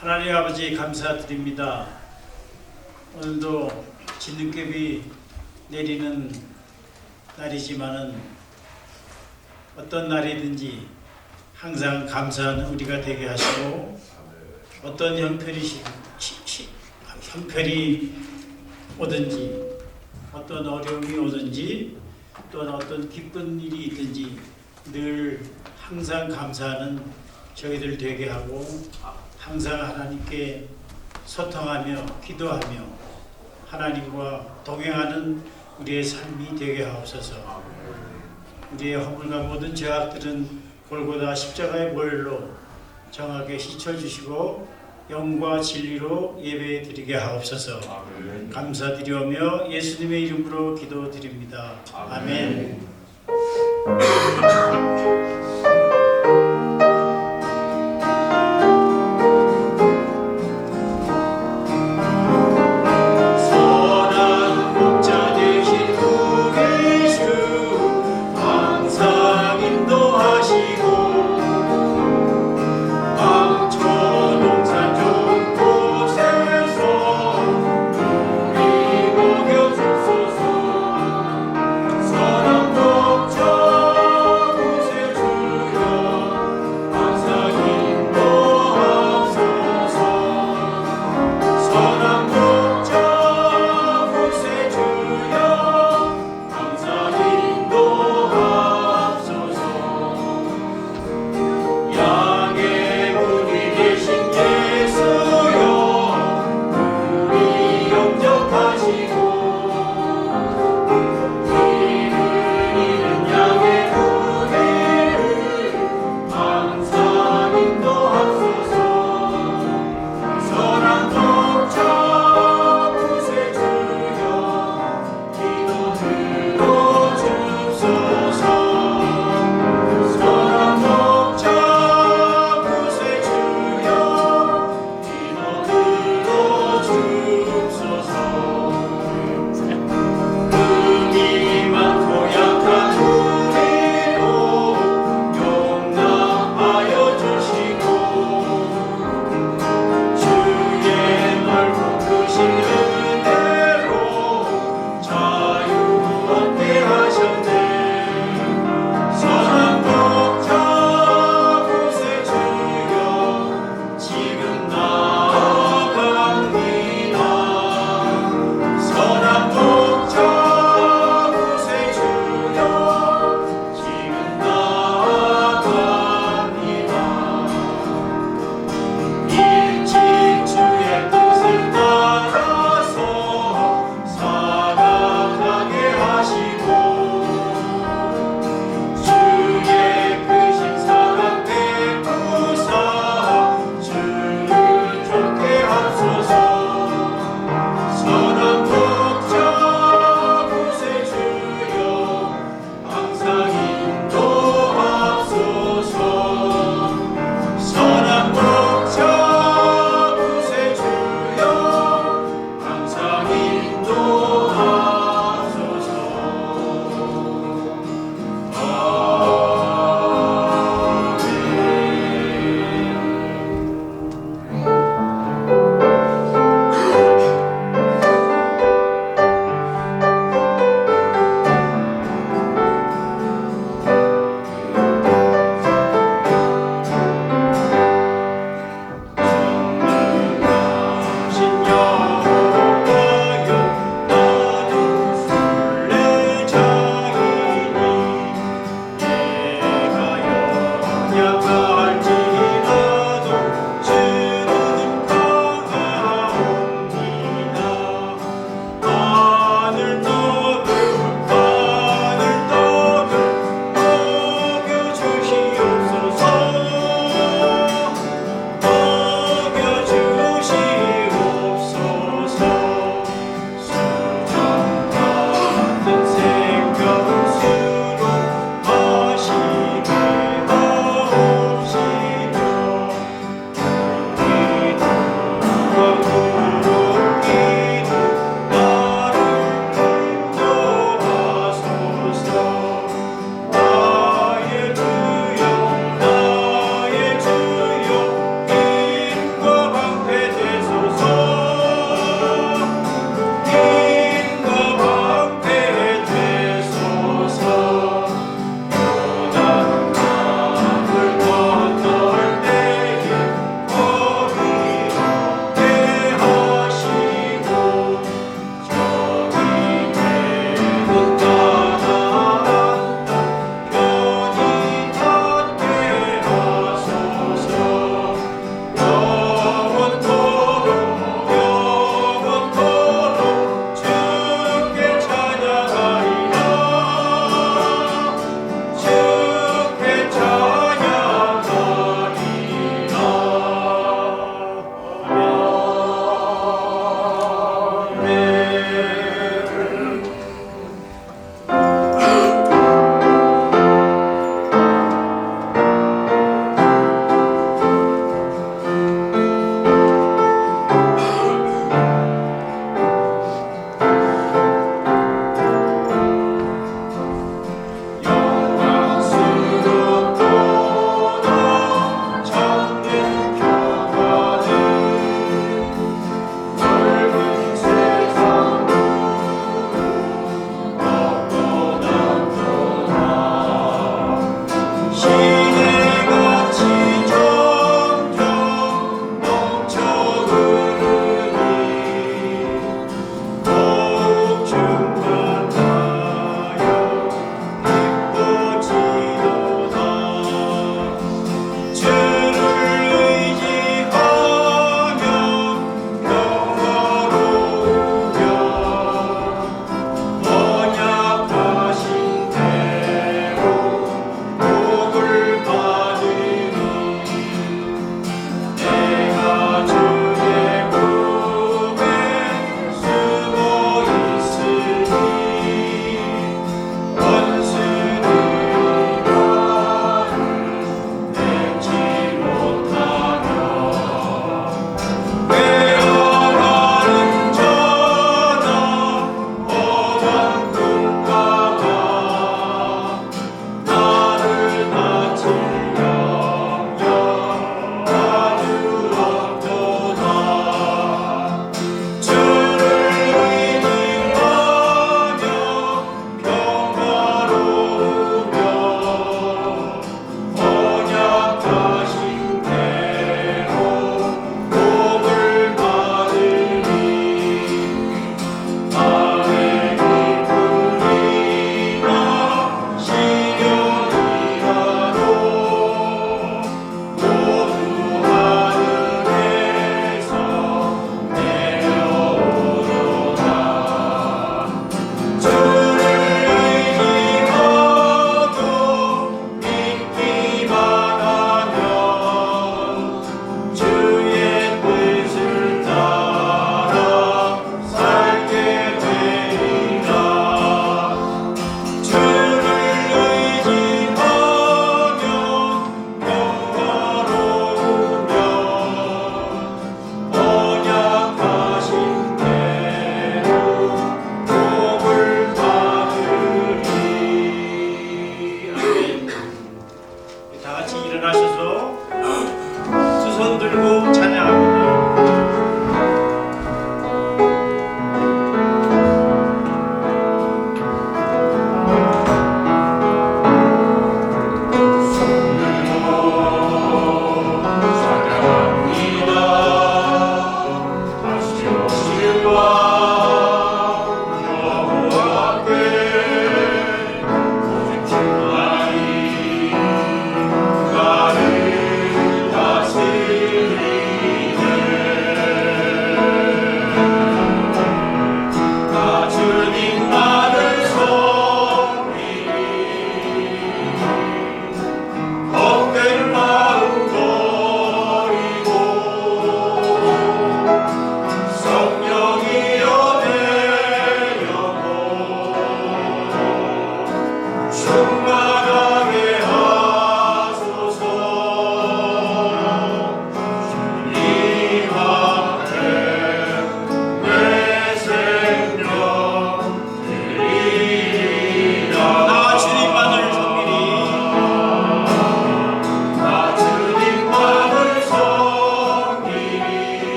하나님 아버지 감사드립니다. 오늘도 진눈깨비 내리는 날이지만은 어떤 날이든지 항상 감사하는 우리가 되게 하시고 어떤 형편이 오든지 어떤 어려움이 오든지 또는 어떤 기쁜 일이 있든지 늘 항상 감사하는 저희들 되게 하고 항상 하나님께 소통하며 기도하며 하나님과 동행하는 우리의 삶이 되게 하옵소서. 우리의 허물과 모든 죄악들은 골고다 십자가의 보혈로 정하게 씻어주시고 영과 진리로 예배 드리게 하옵소서. 감사드리오며 예수님의 이름으로 기도드립니다. 아멘. 사랑 복장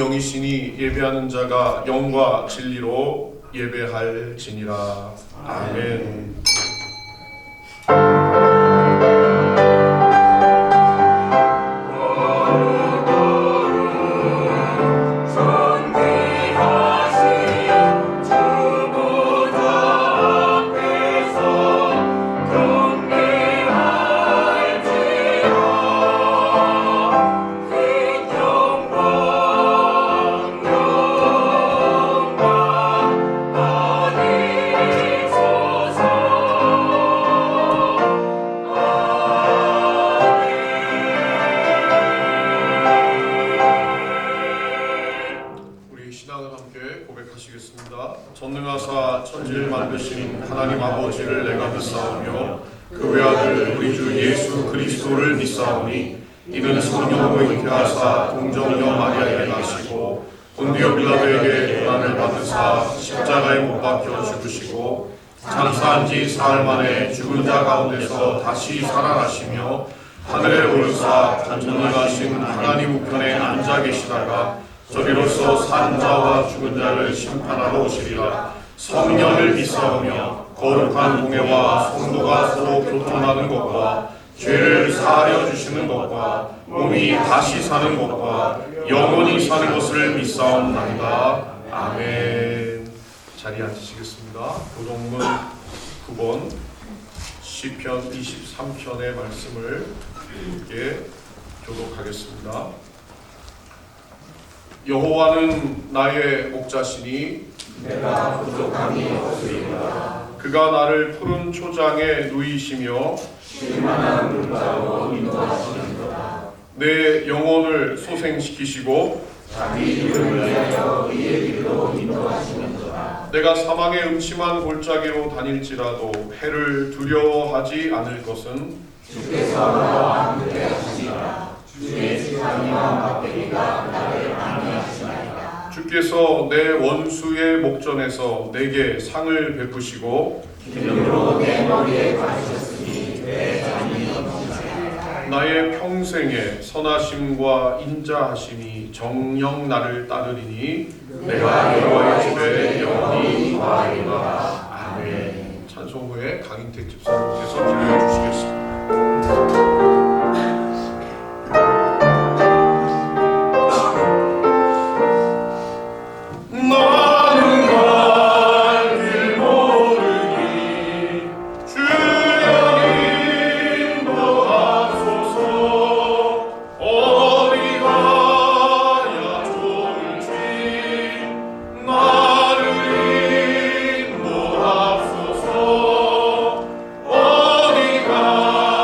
영이시니 예배하는 자가 영과 진리로 예배할지니라. 아멘. 전능하사 천지를 만드신 하나님 아버지를 내가 믿사오며 그 외아들 우리 주 예수 그리스도를 믿사오니 이는 성령으로 잉태하사 동정녀 마리아에게 나시고 본디오 빌라도에게 고난을 받으사 십자가에 못 박혀 죽으시고 장사한 지 사흘 만에 죽은 자 가운데서 다시 살아나시며 하늘에 오르사 전능하신 하나님 우편에 앉아 계시다가 저리로서 산 자와 죽은 자를 심판하러 오시리라. 성령을 믿사오며 거룩한 공회와 성도가 서로 교통하는 것과 죄를 사하여 주시는 것과 몸이 다시 사는 것과 영원히 사는 것을 믿사옵나이다. 아멘. 자리에 앉으시겠습니다. 교동문 9번 시편 23편의 말씀을 함께 교독하겠습니다. 여호와는 나의 목자시니 내가 부족함이 없으리로다. 그가 나를 푸른 초장에 누이시며 쉴만한 물가로 인도하시리로다. 내 영혼을 소생시키시고 자기 이름을 위하여 이의 길로 인도하시는도다. 내가 사망의 음침한 골짜기로 다닐지라도 해를 두려워하지 않을 것은 주께서 나와 함께 하시니라. 주의 지팡이와 막대기가 나를 안위하시나이다. 주께서 내 원수의 목전에서 내게 상을 베푸시고 기름으로 내 머리에 바르셨으니 내 잔이 넘치나이다. 나의 평생에 선하심과 인자하심이 정녕 나를 따르리니 내가 여호와의 집에 영원히 거하리로다. 아멘. 찬송 후에 강인택 집사님께서 기도해 주시겠습니다. 어디가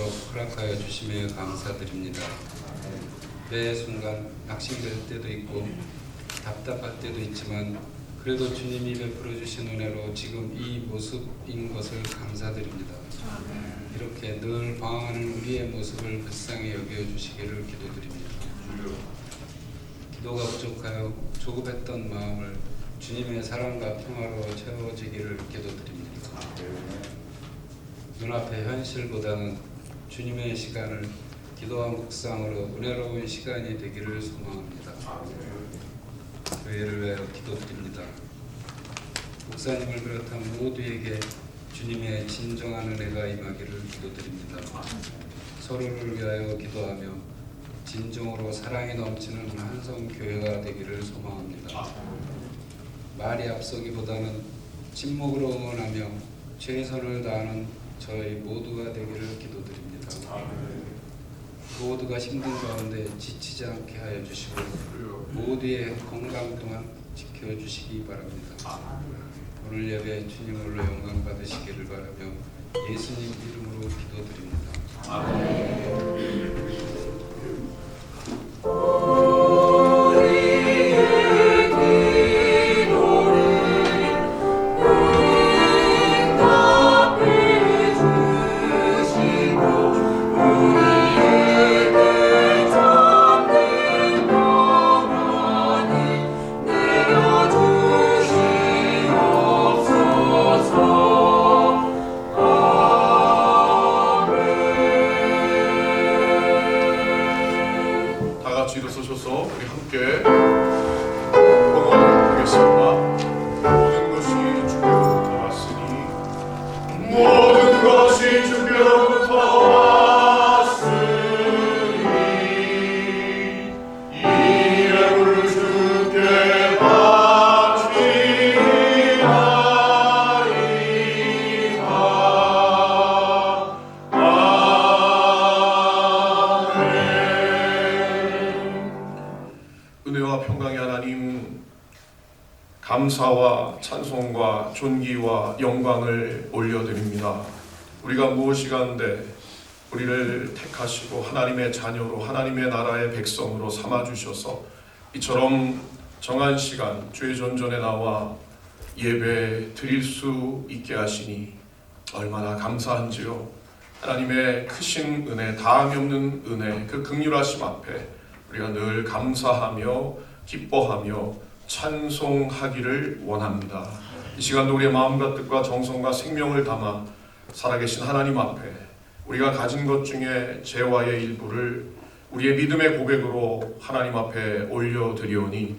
있도록 허락하여 주심에 감사드립니다. 매 순간 낙심될 때도 있고 답답할 때도 있지만 그래도 주님이 베풀어 주신 은혜로 지금 이 모습인 것을 감사드립니다. 이렇게 늘 방황하는 우리의 모습을 불쌍히 여겨주시기를 기도드립니다. 기도가 부족하여 조급했던 마음을 주님의 사랑과 평화로 채워지기를 기도드립니다. 눈앞의 현실보다는 주님의 시간을 기도와 묵상으로 은혜로운 시간이 되기를 소망합니다. 교회를 위하여 기도드립니다. 목사님을 비롯한 모두에게 주님의 진정한 은혜가 임하기를 기도드립니다. 서로를 위하여 기도하며 진정으로 사랑이 넘치는 한성 교회가 되기를 소망합니다. 말이 앞서기보다는 침묵으로 응원하며 최선을 다하는 저희 모두가 되기를 기도드립니다. 모두가 힘든 가운데 지치지 않게 하여 주시고 모두의 건강 또한 지켜주시기 바랍니다. 오늘 예배 주님으로 영광 받으시기를 바라며 예수님 이름으로 기도드립니다. 일어서셔서 우리 함께 봉헌하겠습니다. 모든 것이 주께로부터 왔으니 모든 것이 주께로부터 왔으니 이 예물을 주께 은혜와 평강의 하나님, 감사와 찬송과 존귀와 영광을 올려드립니다. 우리가 무엇이간데 우리를 택하시고 하나님의 자녀로 하나님의 나라의 백성으로 삼아주셔서 이처럼 정한 시간 주의 전전에 나와 예배 드릴 수 있게 하시니 얼마나 감사한지요. 하나님의 크신 은혜, 다함이 없는 은혜, 그 긍휼하심 앞에 우리가 늘 감사하며 기뻐하며 찬송하기를 원합니다. 이 시간도 우리의 마음과 뜻과 정성과 생명을 담아 살아계신 하나님 앞에 우리가 가진 것 중에 재화의 일부를 우리의 믿음의 고백으로 하나님 앞에 올려드리오니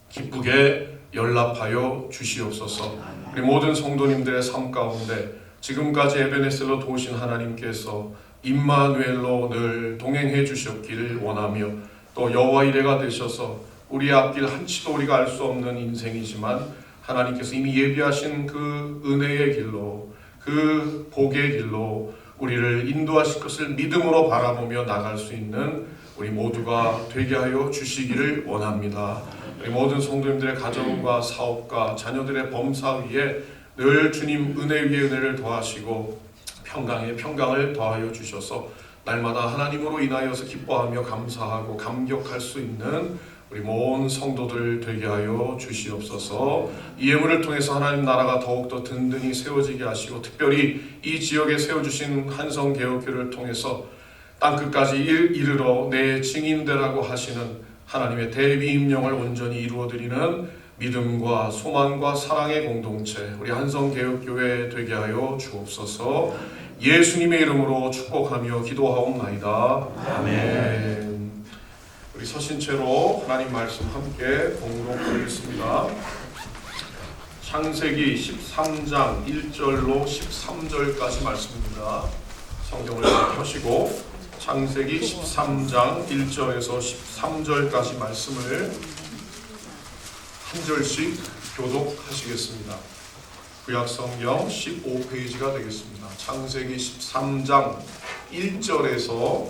기쁘게 연락하여 주시옵소서. 우리 모든 성도님들의 삶 가운데 지금까지 에베네셀로 도우신 하나님께서 임마누엘로 늘 동행해 주셨기를 원하며 또 여호와 이레가 되셔서 우리의 앞길 한치도 우리가 알 수 없는 인생이지만 하나님께서 이미 예비하신 그 은혜의 길로 그 복의 길로 우리를 인도하실 것을 믿음으로 바라보며 나갈 수 있는 우리 모두가 되게 하여 주시기를 원합니다. 우리 모든 성도님들의 가정과 사업과 자녀들의 범사 위에 늘 주님 은혜 위에 은혜를 더하시고 평강에 평강을 더하여 주셔서 날마다 하나님으로 인하여서 기뻐하며 감사하고 감격할 수 있는 우리 모든 성도들 되게 하여 주시옵소서. 이 예물을 통해서 하나님 나라가 더욱더 든든히 세워지게 하시고 특별히 이 지역에 세워주신 한성개혁교회를 통해서 땅끝까지 이르러 내 증인되라고 하시는 하나님의 대비 임령을 온전히 이루어드리는 믿음과 소망과 사랑의 공동체 우리 한성개혁교회 되게 하여 주옵소서. 예수님의 이름으로 축복하며 기도하옵나이다. 아멘. 우리 서신 채로 하나님 말씀 함께 봉독하겠습니다. 창세기 13장 1절로 13절까지 말씀입니다. 성경을 펴시고 창세기 13장 1절에서 13절까지 말씀을 한 절씩 교독하시겠습니다. 구약성경 15페이지가 되겠습니다. 창세기 13장 1절에서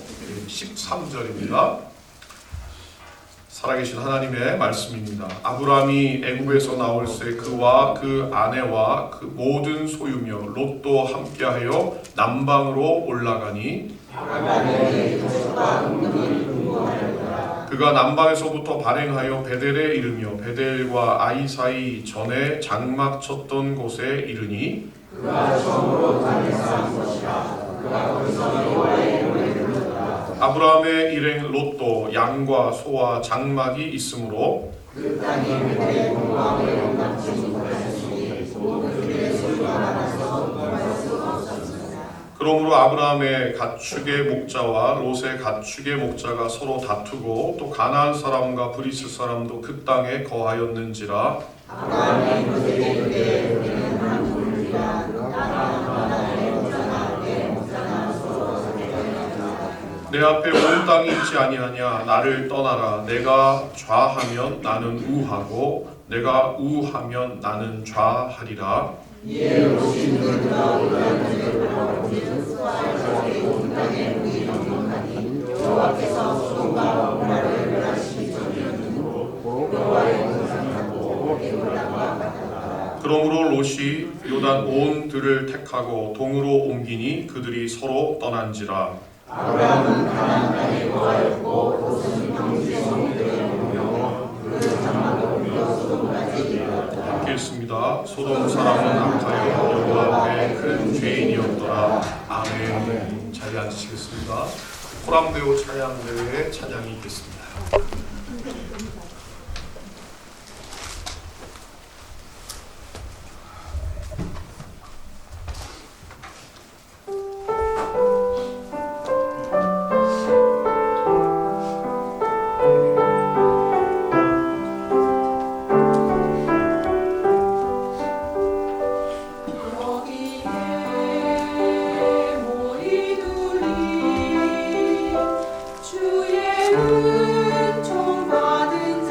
13절입니다. 살아계신 하나님의 말씀입니다. 아브라함이 애굽에서 나올새 그와 그 아내와 그 모든 소유며 롯도 함께하여 남방으로 올라가니 그가 남방에서부터 발행하여 베델에 이르며 베델과 아이 사이 전에 장막 쳤던 곳에 이르니 아브라함의 일행 롯도 양과 소와 장막이 있으므로 그러므로 아브라함의 가축의 목자와 롯의 가축의 목자가 서로 다투고 또 가나안 사람과 브리스 사람도 그 땅에 거하였는지라. 내 앞에 온 땅이 있지 아니하냐. 나를 떠나라. 내가 좌하면 나는 우하고 내가 우하면 나는 좌하리라. 그러므로 롯이 요단 온 들을 택하고 동으로 옮기니 그들이 서로 떠난지라. 아브라함은 가나안 땅에 거하였고 롯은 평지에 성들에 머물며 그 장막을 옮겨 소돔까지 이르렀다. 읽겠습니다. 소돔 사람은 악하여 여호와 앞에 큰 죄인이었더라. 아멘. 자리에 앉으시겠습니다. 호람배우 찬양대회의 찬양이 있겠습니다. 주의 은총 받은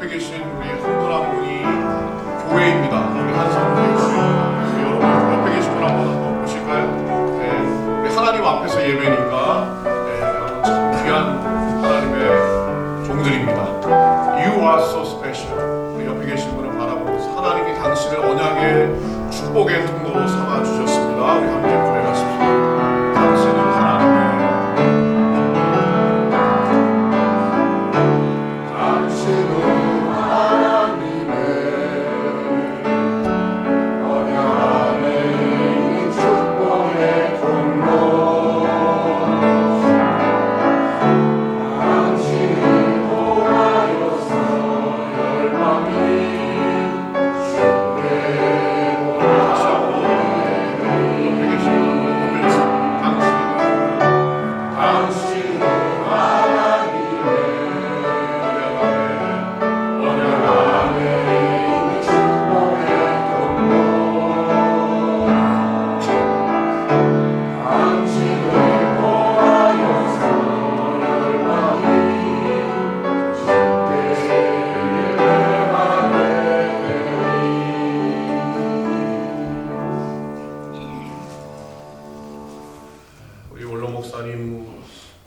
옆에 계신 우리 한 분 한 분이 교회입니다. 우리 한성교회 여러분 옆에 계신 분 한번 보실까요? 네, 우리 하나님 앞에서 예배니까 여러분 참 귀한 하나님의 종들입니다. You are so special. 우리 옆에 계신 분을 바라보면서 하나님이 당신을 언약의 축복의 통로로 삼아 주셨습니다. 우리 함께 고백하십시오. 당신은 하나님의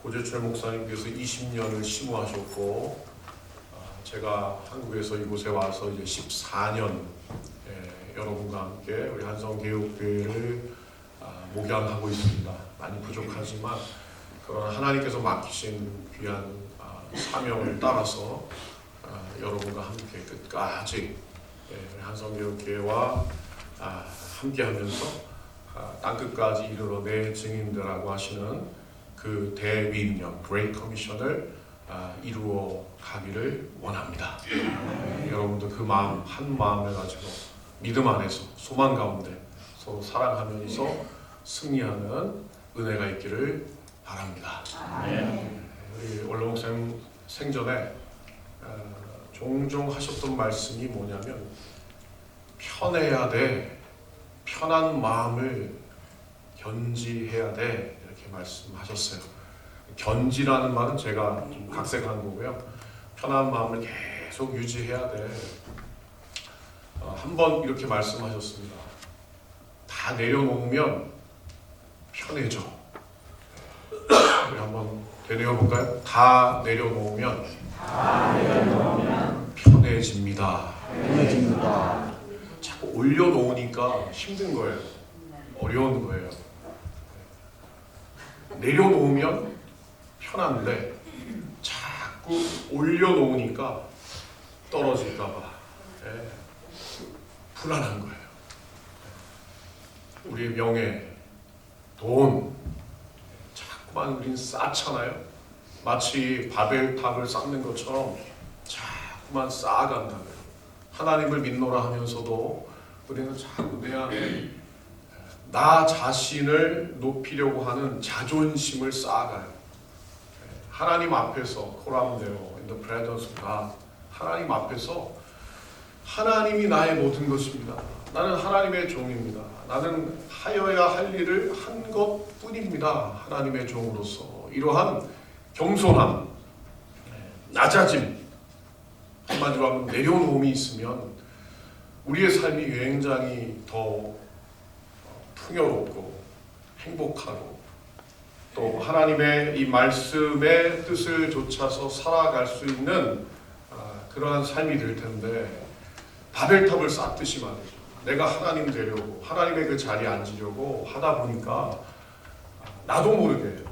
고재철 목사님께서 20년을 심우하셨고 제가 한국에서 이곳에 와서 이제 14년 여러분과 함께 우리 한성교육교회를 목양하고 있습니다. 많이 부족하지만 그러나 하나님께서 맡기신 귀한 사명을 따라서 여러분과 함께 끝까지 한성교육교회와 함께하면서 땅끝까지 이르러 내 증인들라고 하시는 그 대위임령 Great Commission을 이루어 가기를 원합니다. 여러분도 그 마음 한 마음을 가지고 믿음 안에서 소망 가운데 서로 사랑하면서 승리하는 은혜가 있기를 바랍니다. 우리 원로 목사님 생전에 종종 하셨던 말씀이 뭐냐면 편해야 돼, 편한 마음을 견지해야 돼 이렇게 말씀하셨어요. 견지라는 말은 제가 좀 각색한 거고요. 편한 마음을 계속 유지해야 돼. 한번 이렇게 말씀하셨습니다. 다 내려놓으면 편해져. 우리 한번 되뇌어 볼까요? 다 내려놓으면 편해집니다. 자꾸 올려놓으니까 힘든 거예요. 어려운 거예요. 내려놓으면 편한데 자꾸 올려놓으니까 떨어질까봐 불안한 거예요. 우리의 명예, 돈 자꾸만 우린 쌓잖아요. 마치 바벨탑을 쌓는 것처럼 자꾸만 쌓아간다고요. 하나님을 믿노라 하면서도 우리는 자꾸 내 안에 나 자신을 높이려고 하는 자존심을 쌓아가요. 하나님 앞에서 코람데오 in the presence of God, 하나님 앞에서 하나님이 나의 모든 것입니다. 나는 하나님의 종입니다. 나는 하여야 할 일을 한 것뿐입니다. 하나님의 종으로서 이러한 겸손함, 낮아짐, 한마디로 하면 내려놓음이 있으면 우리의 삶이 굉장히 더 풍요롭고 행복하고 또 하나님의 이 말씀의 뜻을 좇아서 살아갈 수 있는 그러한 삶이 될 텐데 바벨탑을 쌓듯이 말이죠. 내가 하나님 되려고 하나님의 그 자리에 앉으려고 하다 보니까 나도 모르게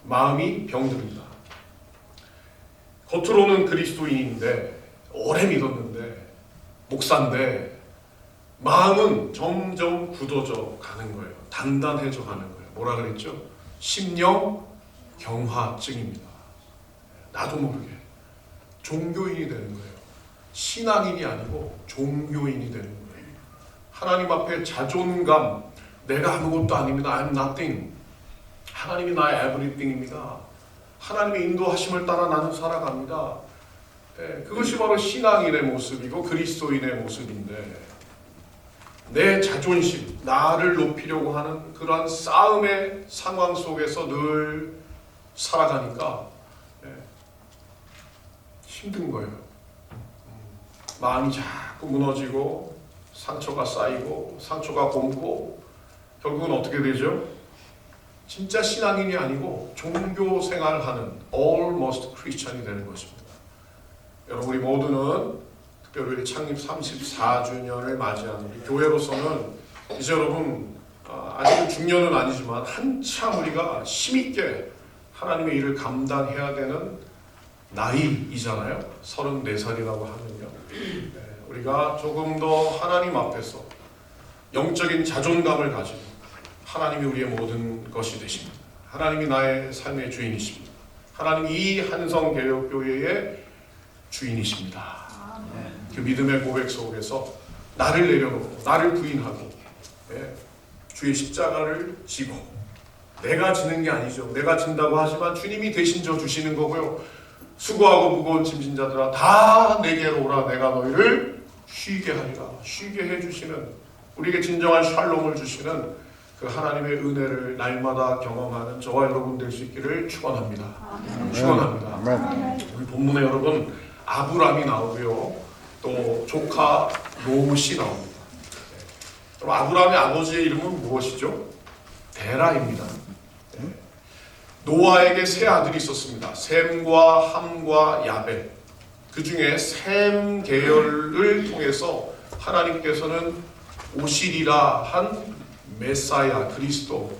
마음이 병듭니다. 겉으로는 그리스도인인데 오래 믿었는데 목사인데 마음은 점점 굳어져 가는 거예요. 단단해져 가는 거예요. 뭐라 그랬죠? 심령 경화증입니다. 나도 모르게 종교인이 되는 거예요. 신앙인이 아니고 종교인이 되는 거예요. 하나님 앞에 자존감, 내가 아무것도 아닙니다. I'm nothing. 하나님이 나의 everything입니다. 하나님의 인도하심을 따라 나는 살아갑니다. 그것이 바로 신앙인의 모습이고 그리스도인의 모습인데 내 자존심, 나를 높이려고 하는 그러한 싸움의 상황 속에서 늘 살아가니까 힘든 거예요. 마음이 자꾸 무너지고 상처가 쌓이고 상처가 곪고 결국은 어떻게 되죠? 진짜 신앙인이 아니고 종교 생활하는 almost Christian이 되는 것입니다. 여러분, 우리 모두는 특별히 우리 창립 34주년을 맞이하는 우리 교회로서는 이제 여러분 아직은 중년은 아니지만 한참 우리가 힘있게 하나님의 일을 감당해야 되는 나이이잖아요. 34살이라고 하면요. 우리가 조금 더 하나님 앞에서 영적인 자존감을 가지고 하나님이 우리의 모든 것이 되십니다. 하나님이 나의 삶의 주인이십니다. 하나님이 이 한성개혁교회의 주인이십니다. 그 믿음의 고백 속에서 나를 내려놓고 나를 부인하고 주의 십자가를 지고 내가 지는 게 아니죠. 내가 진다고 하지만 주님이 대신 져 주시는 거고요. 수고하고 무거운 짐진 자들아 다 내게로 오라 내가 너희를 쉬게 하리라. 쉬게 해주시는 우리에게 진정한 샬롬을 주시는 그 하나님의 은혜를 날마다 경험하는 저와 여러분 될 수 있기를 축원합니다. 축원합니다. 우리 본문에 여러분 아브람이 나오고요. 또 조카 롯이 나옵니다. 여러분 아브람의 아버지의 이름은 무엇이죠? 데라입니다. 노아에게 세 아들이 있었습니다. 셈과 함과 야벳. 그 중에 셈 계열을 통해서 하나님께서는 오시리라 한 메사야 그리스도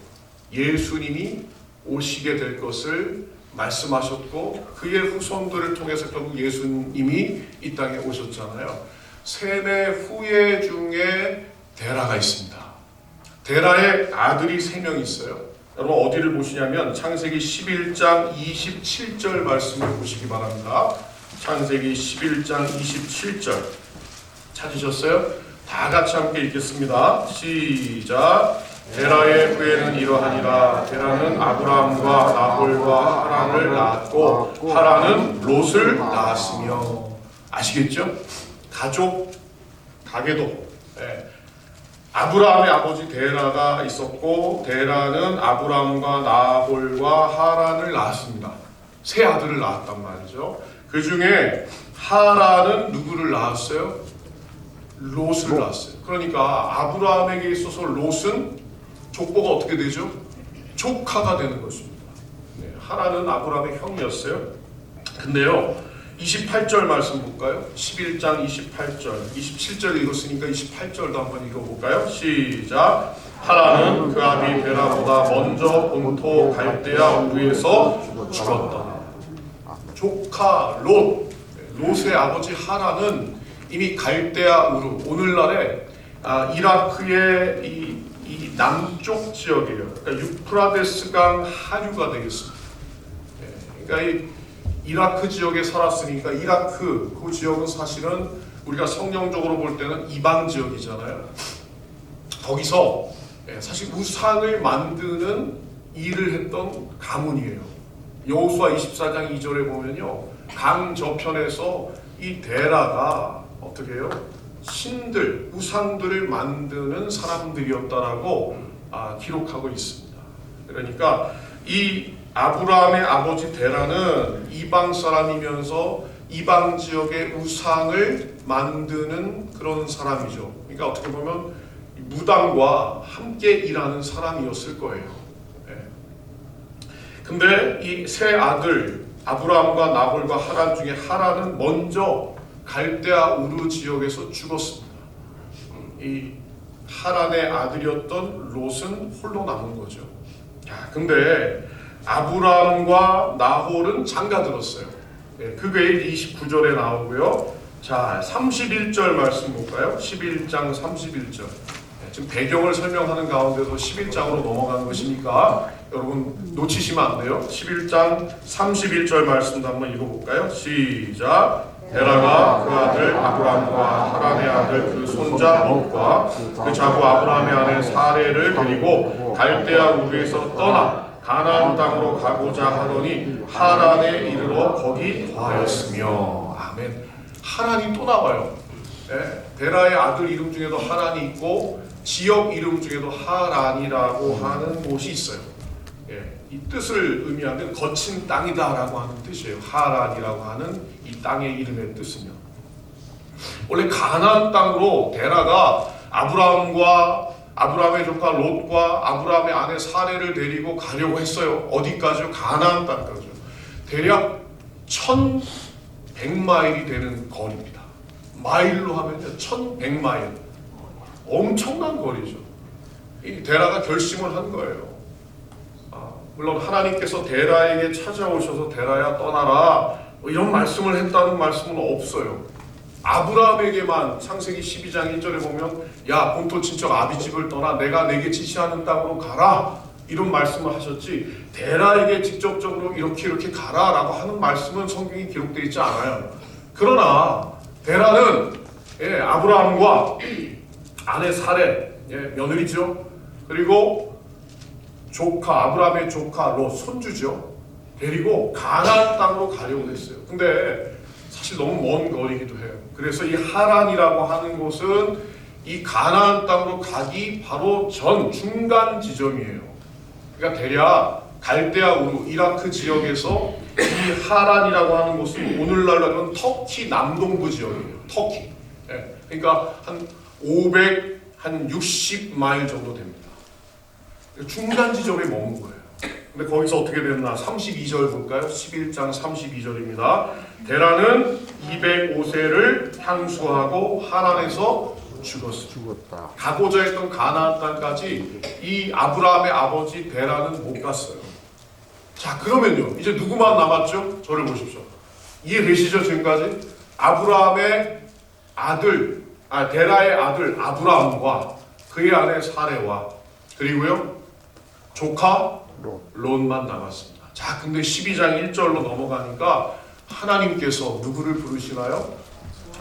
예수님이 오시게 될 것을 말씀하셨고 그의 후손들을 통해서 결국 예수님이 이 땅에 오셨잖아요. 셈의 후예 중에 데라가 있습니다. 데라의 아들이 3명 있어요. 여러분 어디를 보시냐면 창세기 11장 27절 말씀을 보시기 바랍니다. 창세기 11장 27절 찾으셨어요? 다 같이 함께 읽겠습니다. 시작. 데라의 후예는 이러하니라. 데라는 아브라함과 나홀과 하란을 낳았고 하란은 롯을 낳았으며. 아시겠죠? 가족 가계도 아브라함의 아버지 데라가 있었고 데라는 아브라함과 나홀과 하란을 낳았습니다. 세 아들을 낳았단 말이죠. 그 중에 하란은 누구를 낳았어요? 롯을 낳았어요. 그러니까 아브라함에게 있어서 롯은 족보가 어떻게 되죠? 조카가 되는 것입니다. 하란은 아브라함의 형이었어요. 근데요 28절 말씀 볼까요? 11장 28절 27절 읽었으니까 28절도 한번 읽어볼까요? 시작. 하란은 그 아비 데라보다 먼저 본토 갈대아 우르에서 죽었다. 조카 롯의 아버지 하란은 이미 갈대아 우르, 오늘날의 이라크의 이 남쪽 지역이에요. 그러니까 유프라데스강 하류가 되겠습니다. 그러니까 이라크 지역에 살았으니까 이라크 그 지역은 사실은 우리가 성경적으로 볼 때는 이방 지역이잖아요. 거기서 사실 우상을 만드는 일을 했던 가문이에요. 여호수아 24장 2절에 보면요, 강 저편에서 이 데라가 어떻게 해요? 신들, 우상들을 만드는 사람들이었다라고 기록하고 있습니다. 그러니까 이 아브라함의 아버지 데라는 이방 사람이면서 이방 지역의 우상을 만드는 그런 사람이죠. 그러니까 어떻게 보면 무당과 함께 일하는 사람이었을 거예요. 근데 이 세 아들 아브라함과 나홀과 하란 중에 하란은 먼저 갈대아 우르 지역에서 죽었습니다. 이 하란의 아들이었던 롯은 홀로 남은 거죠. 근데 아브라함과 나홀은 장가들었어요. 그 외에 29절에 나오고요. 자, 31절 말씀 볼까요? 11장 31절. 지금 배경을 설명하는 가운데서 11장으로 넘어가는 것이니까 여러분 놓치시면 안 돼요. 11장 31절 말씀도 한번 읽어볼까요? 시작. 데라가 그 아들 아브라함과 하란의 아들 그 손자 롯과 그 자부 아브라함의 아내 사레를 데리고 갈대아 우르에서 떠나 가나안 땅으로 가고자 하더니 하란에 이르러 거기 거하였으며. 아멘. 하란이 또 나와요. 데라의 아들 이름 중에도 하란이 있고 지역 이름 중에도 하란이라고 하는 곳이 있어요. 이 뜻을 의미하는 거친 땅이다라고 하는 뜻이에요. 하란이라고 하는 이 땅의 이름의 뜻은요. 원래 가나안 땅으로 데라가 아브라함의 조카 롯과 아브라함의 아내 사레를 데리고 가려고 했어요. 어디까지요? 가나안 땅까지요. 대략 1100마일이 되는 거리입니다. 마일로 하면요 1100마일. 엄청난 거리죠. 이 데라가 결심을 한 거예요. 물론 하나님께서 데라에게 찾아오셔서 데라야 떠나라 이런 말씀을 했다는 말씀은 없어요. 아브라함에게만 창세기 12장 1절에 보면 야 본토 친척 아비집을 떠나 내가 내게 지시하는 땅으로 가라 이런 말씀을 하셨지 데라에게 직접적으로 이렇게 가라 라고 하는 말씀은 성경에 기록되어 있지 않아요. 그러나 데라는 아브라함과 아내 사레 며느리죠. 그리고 아브라함의 조카 롯 손주죠. 데리고 가나안 땅으로 가려고 했어요. 근데 사실 너무 먼 거리기도 해요. 그래서 이 하란이라고 하는 곳은 이 가나안 땅으로 가기 바로 전 중간 지점이에요. 그러니까 대략 갈대아 우루 이라크 지역에서 이 하란이라고 하는 곳은 오늘날로 하면 터키 남동부 지역이에요. 터키. 그러니까 한 60마일 정도 됩니다. 중간 지점에 머문 거예요. 근데 거기서 어떻게 됐나? 32절 볼까요? 11장 32절입니다. 데라는 205세를 향수하고 하란에서 죽었다. 가고자 했던 가나안 땅까지 이 아브라함의 아버지 데라는 못 갔어요. 자, 그러면요. 이제 누구만 남았죠? 저를 보십시오. 이해되시죠? 지금까지? 아브라함의 아들, 데라의 아들 아브라함과 그의 아내 사레와 그리고요. 조카 롯만 남았습니다. 자, 근데 12장 1절로 넘어가니까 하나님께서 누구를 부르시나요?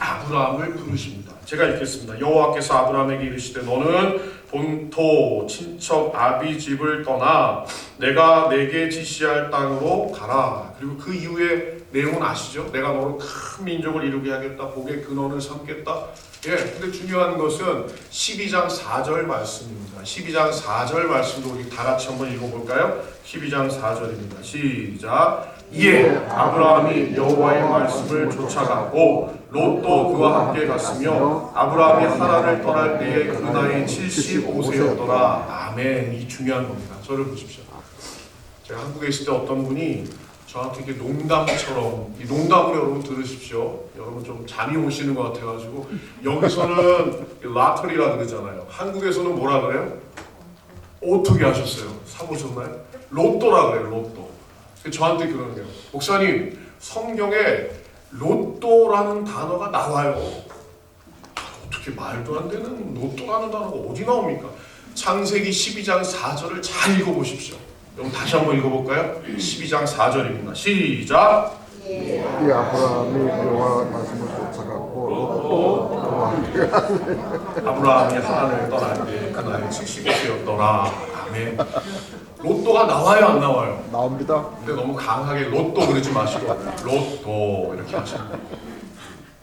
아브라함을 부르십니다. 제가 읽겠습니다. 여호와께서 아브라함에게 이르시되 너는 본토 친척 아비 집을 떠나 내가 내게 지시할 땅으로 가라. 그리고 그 이후에 내용은 아시죠? 내가 너로 큰 민족을 이루게 하겠다. 복의 근원을 삼겠다. 근데 중요한 것은 12장 4절 말씀입니다. 12장 4절 말씀도 우리 다 같이 한번 읽어볼까요? 12장 4절입니다. 시작. 이에 아브라함이 여호와의 말씀을 쫓아가고 롯도 그와 함께 갔으며 아브라함이 하란을 떠날 때에 그 나이 75세였더라. 아멘. 이 중요한 겁니다. 저를 보십시오. 제가 한국에 있을 때 어떤 분이 저한테 이렇게 농담처럼, 이 농담을 여러분 들으십시오. 여러분 좀 잠이 오시는 것 같아가지고 여기서는 라터리라 그러잖아요. 한국에서는 뭐라 그래요? 어떻게 하셨어요? 사보셨나요? 로또라 그래요. 로또. 저한테 그러는 거예요. 목사님, 성경에 로또라는 단어가 나와요. 어떻게 말도 안 되는 로또라는 단어가 어디 나옵니까? 창세기 12장 4절을 잘 읽어보십시오. 그럼 다시 한번 읽어볼까요? 12장 4절입니다. 시작! 이 아브라함이 여호와 말씀을 쫓아갔고 롯도 그와 함께 아브라함이 하란을 떠날 때 그 나이 75세였더라. 아멘. 로또가 나와요, 안 나와요? 나옵니다. 근데 너무 강하게 로또 그러지 마시고 로또 이렇게 하시는 거예요.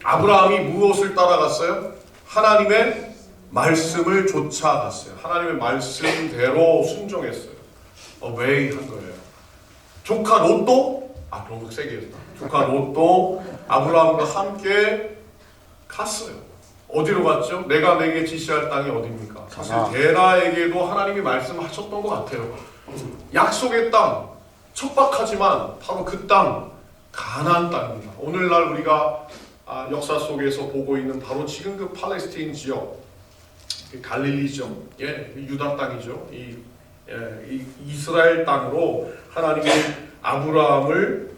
아브라함이 무엇을 따라갔어요? 하나님의 말씀을 쫓아갔어요. 하나님의 말씀대로 순종했어요. 왜 한 거예요? 조카 롯도? 너무 세게 했다. 조카 롯도 아브라함과 함께 갔어요. 어디로 갔죠? 내가 내게 지시할 땅이 어디입니까? 사실 데라에게도 하나님이 말씀하셨던 것 같아요. 약속의 땅, 척박하지만 바로 그 땅, 가나안 땅입니다. 오늘날 우리가 역사 속에서 보고 있는 바로 지금 그 팔레스타인 지역, 갈릴리죠. 유다 땅이죠. 이 이스라엘 땅으로 하나님이 아브라함을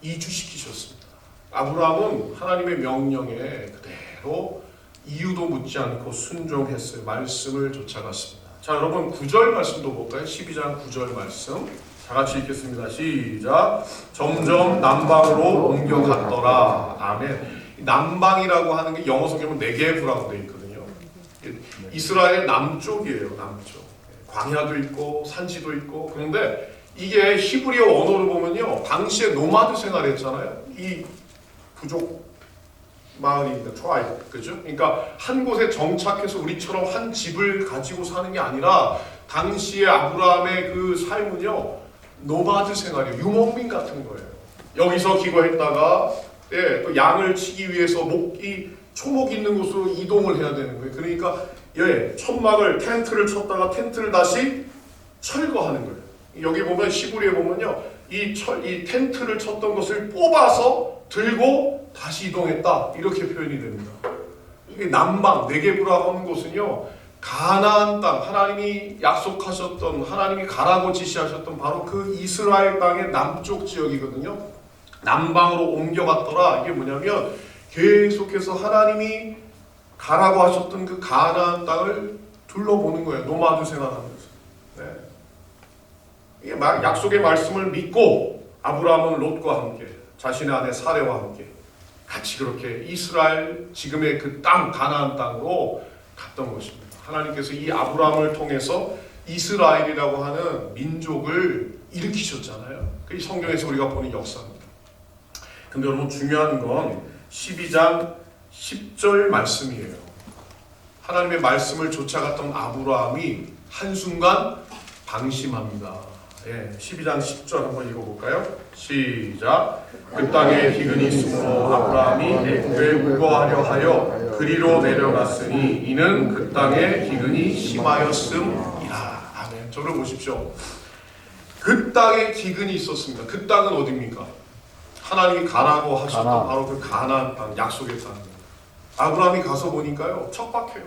이주시키셨습니다. 아브라함은 하나님의 명령에 그대로 이유도 묻지 않고 순종했어요. 말씀을 쫓아갔습니다. 자, 여러분 9절 말씀도 볼까요? 12장 9절 말씀 다 같이 읽겠습니다. 시작. 점점 남방으로 옮겨갔더라. 아멘. 남방이라고 하는 게 영어 성경은 네게브라고 되어 있거든요. 이스라엘 남쪽이에요. 남쪽. 광야도 있고 산지도 있고. 그런데 이게 히브리어 언어로 보면요, 당시에 노마드 생활했잖아요. 이 부족 마을입니다. 트라이브, 그죠? 그러니까 한 곳에 정착해서 우리처럼 한 집을 가지고 사는 게 아니라 당시에 아브라함의 그 삶은요, 노마드 생활이에요. 유목민 같은 거예요. 여기서 기거했다가 또 양을 치기 위해서 초목 있는 곳으로 이동을 해야 되는 거예요. 그러니까 천막을 텐트를 쳤다가 텐트를 다시 철거하는 거예요. 여기 보면 시부리에 보면요, 이 텐트를 쳤던 것을 뽑아서 들고 다시 이동했다 이렇게 표현이 됩니다. 이게 남방 네게브라고 하는 곳은요, 가나안 땅, 하나님이 약속하셨던, 하나님이 가라고 지시하셨던 바로 그 이스라엘 땅의 남쪽 지역이거든요. 남방으로 옮겨갔더라. 이게 뭐냐면 계속해서 하나님이 가라고 하셨던 그 가나안 땅을 둘러보는 거예요. 노마드 생활하면서. 네. 이게 약속의 말씀을 믿고 아브라함은 롯과 함께, 자신의 아내 사레와 함께 같이 그렇게 이스라엘 지금의 그 땅, 가나안 땅으로 갔던 것입니다. 하나님께서 이 아브라함을 통해서 이스라엘이라고 하는 민족을 일으키셨잖아요. 그 성경에서 우리가 보는 역사입니다. 근데 여러분, 중요한 건 12장 10절 말씀이에요. 하나님의 말씀을 쫓아갔던 아브라함이 한순간 방심합니다. 12장 10절 한번 읽어볼까요? 시작. 그 땅에 기근이 있으므로 아브라함이 애굽에 우거하려 하여 그리로 내려갔으니 이는 그 땅에 기근이 심하였음이라. 아멘. 저를 보십시오. 그 땅에 기근이 있었습니다. 그 땅은 어디입니까? 하나님이 가라고 하셨던 바로 그 가나안 땅, 약속의 땅입니다. 아브라함이 가서 보니까요, 척박해요.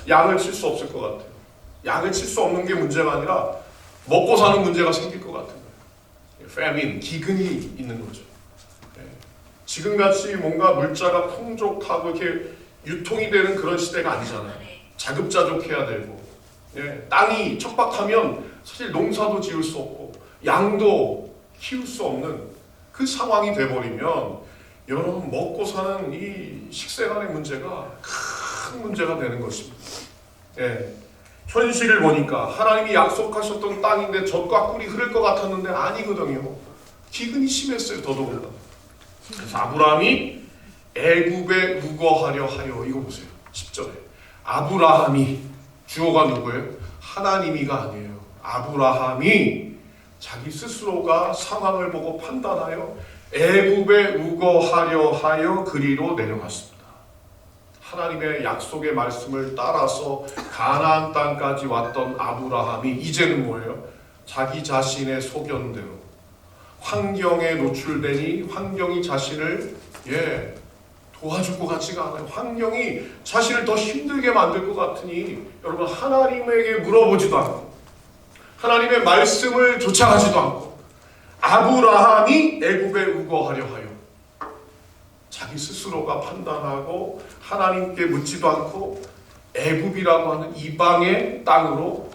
양을 칠 수 없을 것 같아요. 양을 칠 수 없는 게 문제가 아니라 먹고 사는 문제가 생길 것 같은 거예요. 패민, 기근이 있는 거죠. 지금같이 뭔가 물자가 풍족하고 이렇게 유통이 되는 그런 시대가 아니잖아요. 자급자족해야 되고, 땅이 척박하면 사실 농사도 지을 수 없고 양도 키울 수 없는 그 상황이 돼버리면 여러분, 먹고 사는 이 식생활의 문제가 큰 문제가 되는 것입니다. 현실을 보니까 하나님이 약속하셨던 땅인데 젖과 꿀이 흐를 것 같았는데 아니거든요. 기근이 심했어요. 더더군다나. 그래서 아브라함이 애굽에 우거하려 하여, 이거 보세요. 10절에 아브라함이, 주어가 누구예요? 하나님이가 아니에요. 아브라함이 자기 스스로가 상황을 보고 판단하여 애굽에 우거하려 하여 그리로 내려갔습니다. 하나님의 약속의 말씀을 따라서 가나안 땅까지 왔던 아브라함이 이제는 뭐예요? 자기 자신의 소견대로 환경에 노출되니 환경이 자신을 도와줄 것 같지가 않아요. 환경이 자신을 더 힘들게 만들 것 같으니 여러분, 하나님에게 물어보지도 않고 하나님의 말씀을 쫓아가지도 않고 아브라함이 애굽에 우거하려 하여 자기 스스로가 판단하고 하나님께 묻지도 않고 애굽이라고 하는 이방의 땅으로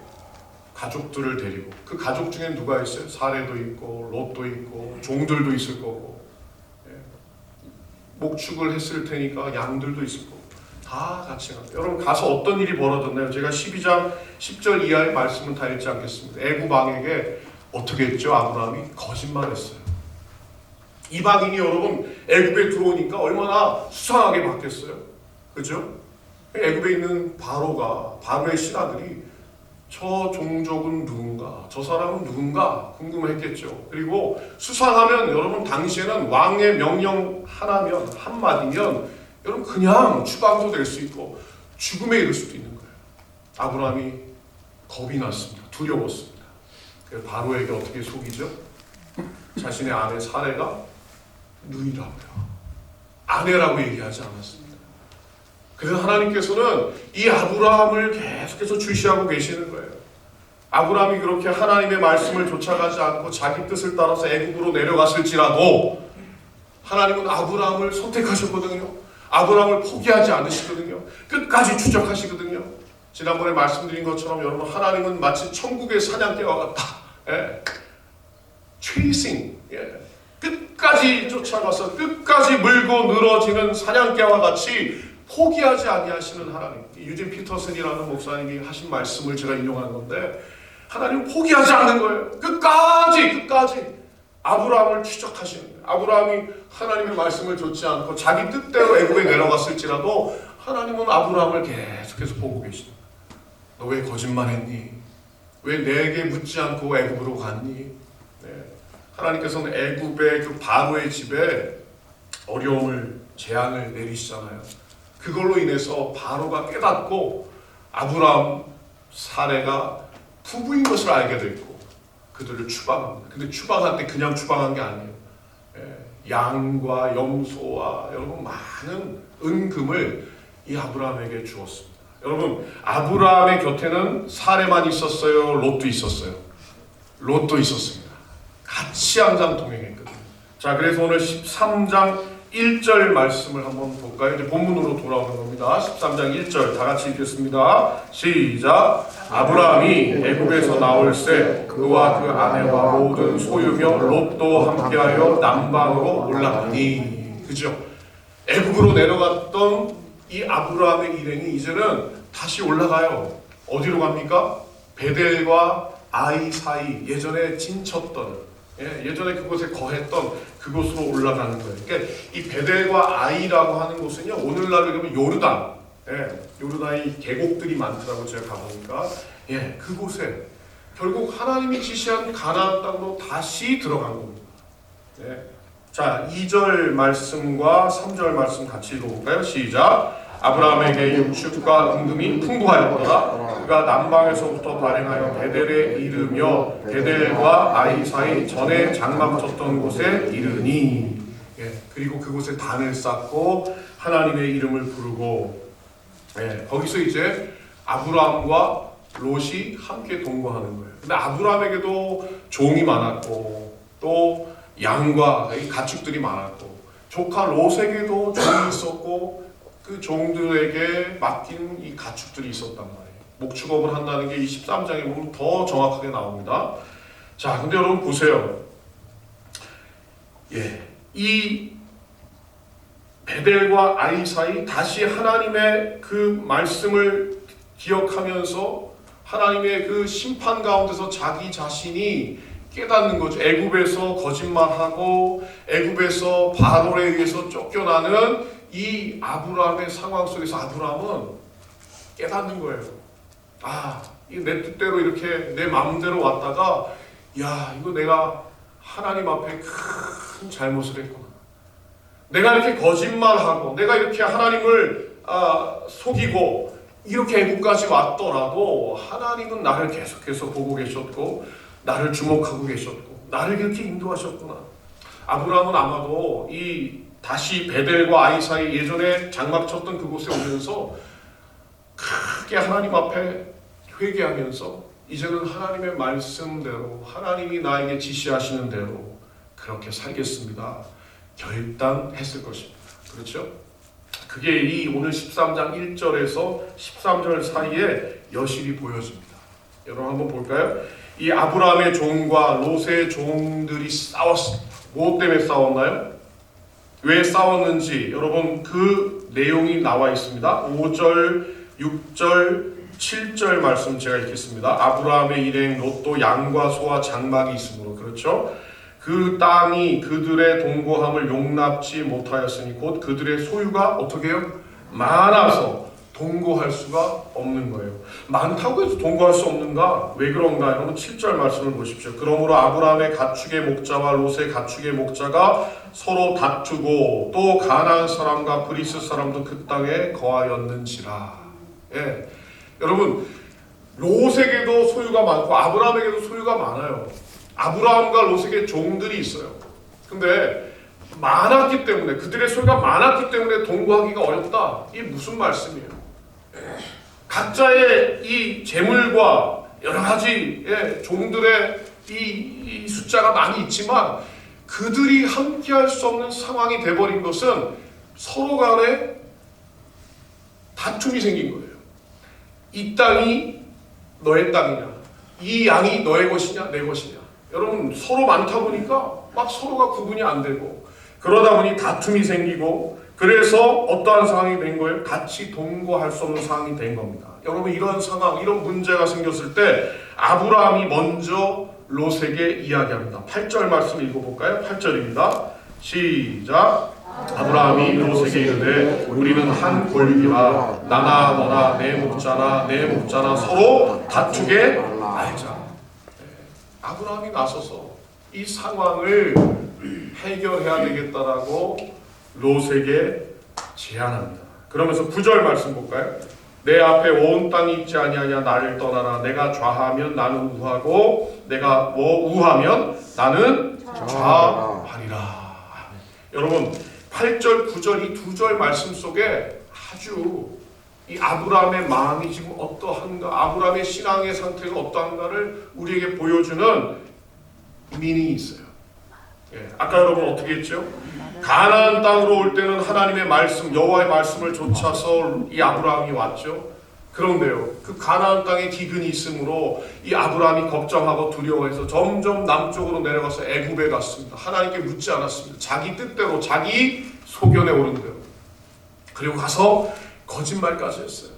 가족들을 데리고, 그 가족 중에 누가 있어요? 사레도 있고 롯도 있고 종들도 있을 거고, 목축을 했을 테니까 양들도 있을 거고, 다 같이 가요. 여러분, 가서 어떤 일이 벌어졌나요? 제가 12장 10절 이하의 말씀은 다 읽지 않겠습니다. 애굽 왕에게 어떻게 했죠? 아브라함이 거짓말했어요. 이방인이 여러분 애굽에 들어오니까 얼마나 수상하게 바뀌었어요. 그죠? 애굽에 있는 바로의 신하들이 저 종족은 누군가, 저 사람은 누군가 궁금했겠죠. 그리고 수상하면 여러분, 당시에는 왕의 명령 하나면, 한마디면 여러분 그냥 추방도 될 수 있고 죽음에 이를 수도 있는 거예요. 아브라함이 겁이 났습니다. 두려웠습니다. 그래서 바로에게 어떻게 속이죠? 자신의 아내 사레가 누이라고요. 아내라고 얘기하지 않았습니다. 그래서 하나님께서는 이 아브라함을 계속해서 주시하고 계시는 거예요. 아브라함이 그렇게 하나님의 말씀을 쫓아가지 않고 자기 뜻을 따라서 애굽으로 내려갔을지라도 하나님은 아브라함을 선택하셨거든요. 아브라함을 포기하지 않으시거든요. 끝까지 추적하시거든요. 지난번에 말씀드린 것처럼 여러분, 하나님은 마치 천국의 사냥개와 같다. chasing, 끝까지 쫓아가서 끝까지 물고 늘어지는 사냥개와 같이 포기하지 아니하시는 하나님. 유진 피터슨이라는 목사님이 하신 말씀을 제가 인용한 건데, 하나님은 포기하지 않는 거예요. 끝까지 아브라함을 추적하시는 거예요. 아브라함이 하나님의 말씀을 좇지 않고 자기 뜻대로 애굽에 내려갔을지라도 하나님은 아브라함을 계속해서 보고 계시는 거예요. 너 왜 거짓말했니? 왜 내게 묻지 않고 애굽으로 갔니? 하나님께서는 애굽의 그 바로의 집에 어려움을 재앙을 내리시잖아요. 그걸로 인해서 바로가 깨닫고 아브라함 사례가 부부인 것을 알게 됐고 그들을 추방합니다. 근데 추방할 때 그냥 추방한 게 아니에요. 양과 염소와 여러분 많은 은금을 이 아브라함에게 주었습니다. 여러분 아브라함의 곁에는 사례만 있었어요? 롯도 있었어요? 롯도 있었습니다. 같이 항상 동행했거든요. 자, 그래서 오늘 13장 1절 말씀을 한번 볼까요? 이제 본문으로 돌아오는 겁니다. 13장 1절 다 같이 읽겠습니다. 시작. 아브라함이 애굽에서 나올새 그와 그 아내와 모든 소유며 롯도 함께하여 남방으로 올라가니. 그죠? 애굽으로 내려갔던 이 아브라함의 일행이 이제는 다시 올라가요. 어디로 갑니까? 베델과 아이 사이 예전에 진쳤던 예전에 그곳에 거했던 그곳으로 올라가는 거예요. 그러니까 이 베델과 아이라고 하는 곳은요, 오늘날로 보면 요르단, 요르단의 계곡들이 많더라고 제가 가보니까, 그곳에 결국 하나님이 지시한 가나안 땅으로 다시 들어간 겁니다. 자, 2절 말씀과 3절 말씀 같이 읽어볼까요? 시작. 아브라함에게 육축과 은금이 풍부하였더라. 그가 남방에서부터 발행하여 베델에 이르며 베델과 아이 사이 전에 장막 쳤던 곳에 이르니. 그리고 그곳에 단을 쌓고 하나님의 이름을 부르고, 거기서 이제 아브라함과 롯이 함께 동거하는 거예요. 근데 아브라함에게도 종이 많았고 또 양과 가축들이 많았고 조카 롯에게도 종이 있었고 그 종들에게 맡긴 이 가축들이 있었단 말이에요. 목축업을 한다는 게 이 13장에 보면 더 정확하게 나옵니다. 자, 근데 여러분 보세요. 이 베델과 아이 사이 다시 하나님의 그 말씀을 기억하면서 하나님의 그 심판 가운데서 자기 자신이 깨닫는 거죠. 애굽에서 거짓말하고 애굽에서 바로에 의해서 쫓겨나는 이 아브라함의 상황 속에서 아브라함은 깨닫는 거예요. 이게 내 뜻대로 이렇게 내 마음대로 왔다가 이거 내가 하나님 앞에 큰 잘못을 했구나. 내가 이렇게 거짓말하고 내가 이렇게 하나님을 속이고 이렇게 애국까지 왔더라도 하나님은 나를 계속해서 보고 계셨고 나를 주목하고 계셨고 나를 이렇게 인도하셨구나. 아브라함은 아마도 이 다시 베델과 아이 사이 예전에 장막 쳤던 그곳에 오면서 크게 하나님 앞에 회개하면서 이제는 하나님의 말씀대로 하나님이 나에게 지시하시는 대로 그렇게 살겠습니다 결단했을 것입니다. 그렇죠? 그게 이 오늘 13장 1절에서 13절 사이에 여실히 보여집니다. 여러분 한번 볼까요? 이 아브라함의 종과 롯의 종들이 싸웠습니다. 뭐 때문에 싸웠나요? 왜 싸웠는지 여러분 그 내용이 나와 있습니다. 5절, 6절, 7절 말씀 제가 읽겠습니다. 아브라함의 일행 롯도 양과 소와 장막이 있으므로. 그렇죠? 그 땅이 그들의 동거함을 용납지 못하였으니 곧 그들의 소유가 어떻게 해요? 많아서 동거할 수가 없는 거예요. 많다고 해서 동거할 수 없는가? 왜 그런가? 여러분 7절 말씀을 보십시오. 그러므로 아브라함의 가축의 목자와 롯의 가축의 목자가 서로 다투고 또 가나안 사람과 브리스 사람도 그 땅에 거하였는지라. 여러분 롯에게도 소유가 많고 아브라함에게도 소유가 많아요. 아브라함과 롯에게 종들이 있어요. 근데 많았기 때문에 그들의 소유가 많았기 때문에 동거하기가 어렵다. 이게 무슨 말씀이에요? 각자의 이 재물과 여러 가지 종들의 이 숫자가 많이 있지만 그들이 함께할 수 없는 상황이 돼버린 것은 서로 간에 다툼이 생긴 거예요. 이 땅이 너의 땅이냐, 이 양이 너의 것이냐, 내 것이냐. 여러분 서로 많다 보니까 막 서로가 구분이 안 되고 그러다 보니 다툼이 생기고 그래서 어떠한 상황이 된 거예요? 같이 동거할 수 없는 상황이 된 겁니다. 여러분 이런 상황, 이런 문제가 생겼을 때 아브라함이 먼저 롯에게 이야기합니다. 8절 말씀 읽어볼까요? 8절입니다. 시작. 아브라함이 롯에게 이르되 우리는 한 골육이라 나나 너나 내 목자나 내 목자나 서로 다투게 말자. 아브라함이 나서서 이 상황을 해결해야 되겠다라고 롯에게 제안합니다. 그러면서 9절 말씀 볼까요? 내 앞에 온 땅이 있지 아니하냐 나를 떠나라. 내가 좌하면 나는 우하고 내가 우하면 나는 좌하리라. 여러분 8절 9절 이 두 절 말씀 속에 아주 이 아브라함의 마음이 지금 어떠한가, 아브라함의 신앙의 상태가 어떠한가를 우리에게 보여주는 미닝이 있어요. 아까 여러분 어떻게 했죠? 가나안 땅으로 올 때는 하나님의 말씀, 여호와의 말씀을 좇아서 이 아브라함이 왔죠. 그런데요, 그 가나안 땅에 기근이 있으므로 이 아브라함이 걱정하고 두려워해서 점점 남쪽으로 내려가서 애굽에 갔습니다. 하나님께 묻지 않았습니다. 자기 뜻대로 자기 소견에 오른 대로. 그리고 가서 거짓말까지 했어요.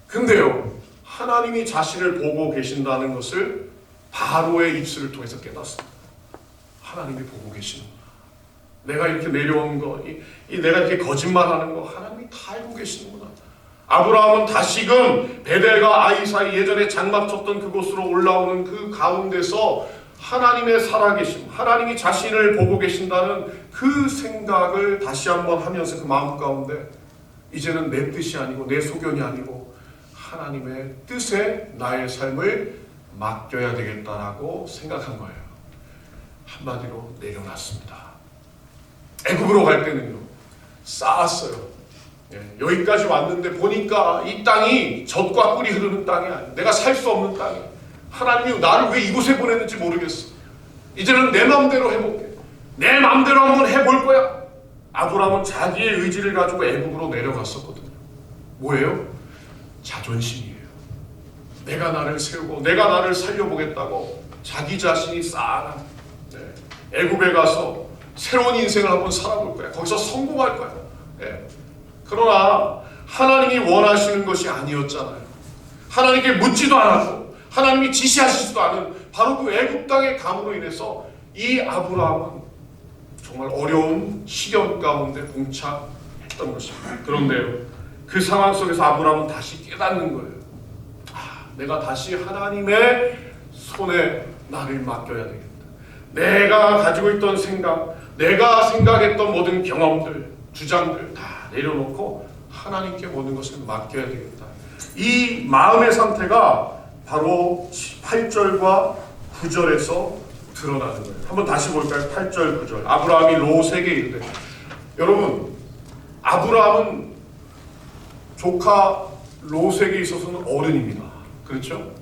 근데요, 하나님이 자신을 보고 계신다는 것을 바로의 입술을 통해서 깨닫습니다. 하나님이 보고 계시는구나. 내가 이렇게 내려온 거, 내가 이렇게 거짓말하는 거 하나님이 다 알고 계시는구나. 아브라함은 다시금 베델과 아이 사이 예전에 장막 쳤던 그곳으로 올라오는 그 가운데서 하나님의 살아계심, 하나님이 자신을 보고 계신다는 그 생각을 다시 한번 하면서 그 마음 가운데 이제는 내 뜻이 아니고 내 소견이 아니고 하나님의 뜻에 나의 삶을 맡겨야 되겠다라고 생각한 거예요. 한마디로 내려놨습니다. 애굽으로 갈 때는요, 쌓았어요. 여기까지 왔는데 보니까 이 땅이 젖과 꿀이 흐르는 땅이 아니에요. 내가 살 수 없는 땅이에요. 하나님이 나를 왜 이곳에 보냈는지 모르겠어. 이제는 내 마음대로 해볼게. 내 마음대로 한번 해볼 거야. 아브라함은 자기의 의지를 가지고 애굽으로 내려갔었거든요. 뭐예요? 자존심이에요. 내가 나를 세우고 내가 나를 살려보겠다고 자기 자신이 쌓아간 애굽에 가서 새로운 인생을 한번 살아볼 거야. 거기서 성공할 거야. 그러나 하나님이 원하시는 것이 아니었잖아요. 하나님께 묻지도 않았고 하나님이 지시하시지도 않은 바로 그 애굽 땅의 감으로 인해서 이 아브라함은 정말 어려운 시련 가운데 봉착했던 것입니다. 그런데요, 그 상황 속에서 아브라함은 다시 깨닫는 거예요. 내가 다시 하나님의 손에 나를 맡겨야 되겠다. 내가 가지고 있던 생각, 내가 생각했던 모든 경험들, 주장들 다 내려놓고 하나님께 모든 것을 맡겨야 되겠다. 이 마음의 상태가 바로 8절과 9절에서 드러나는 거예요. 한번 다시 볼까요? 8절, 9절. 아브라함이 롯에게 이르되. 여러분, 아브라함은 조카 롯에게 있어서는 어른입니다. 그렇죠?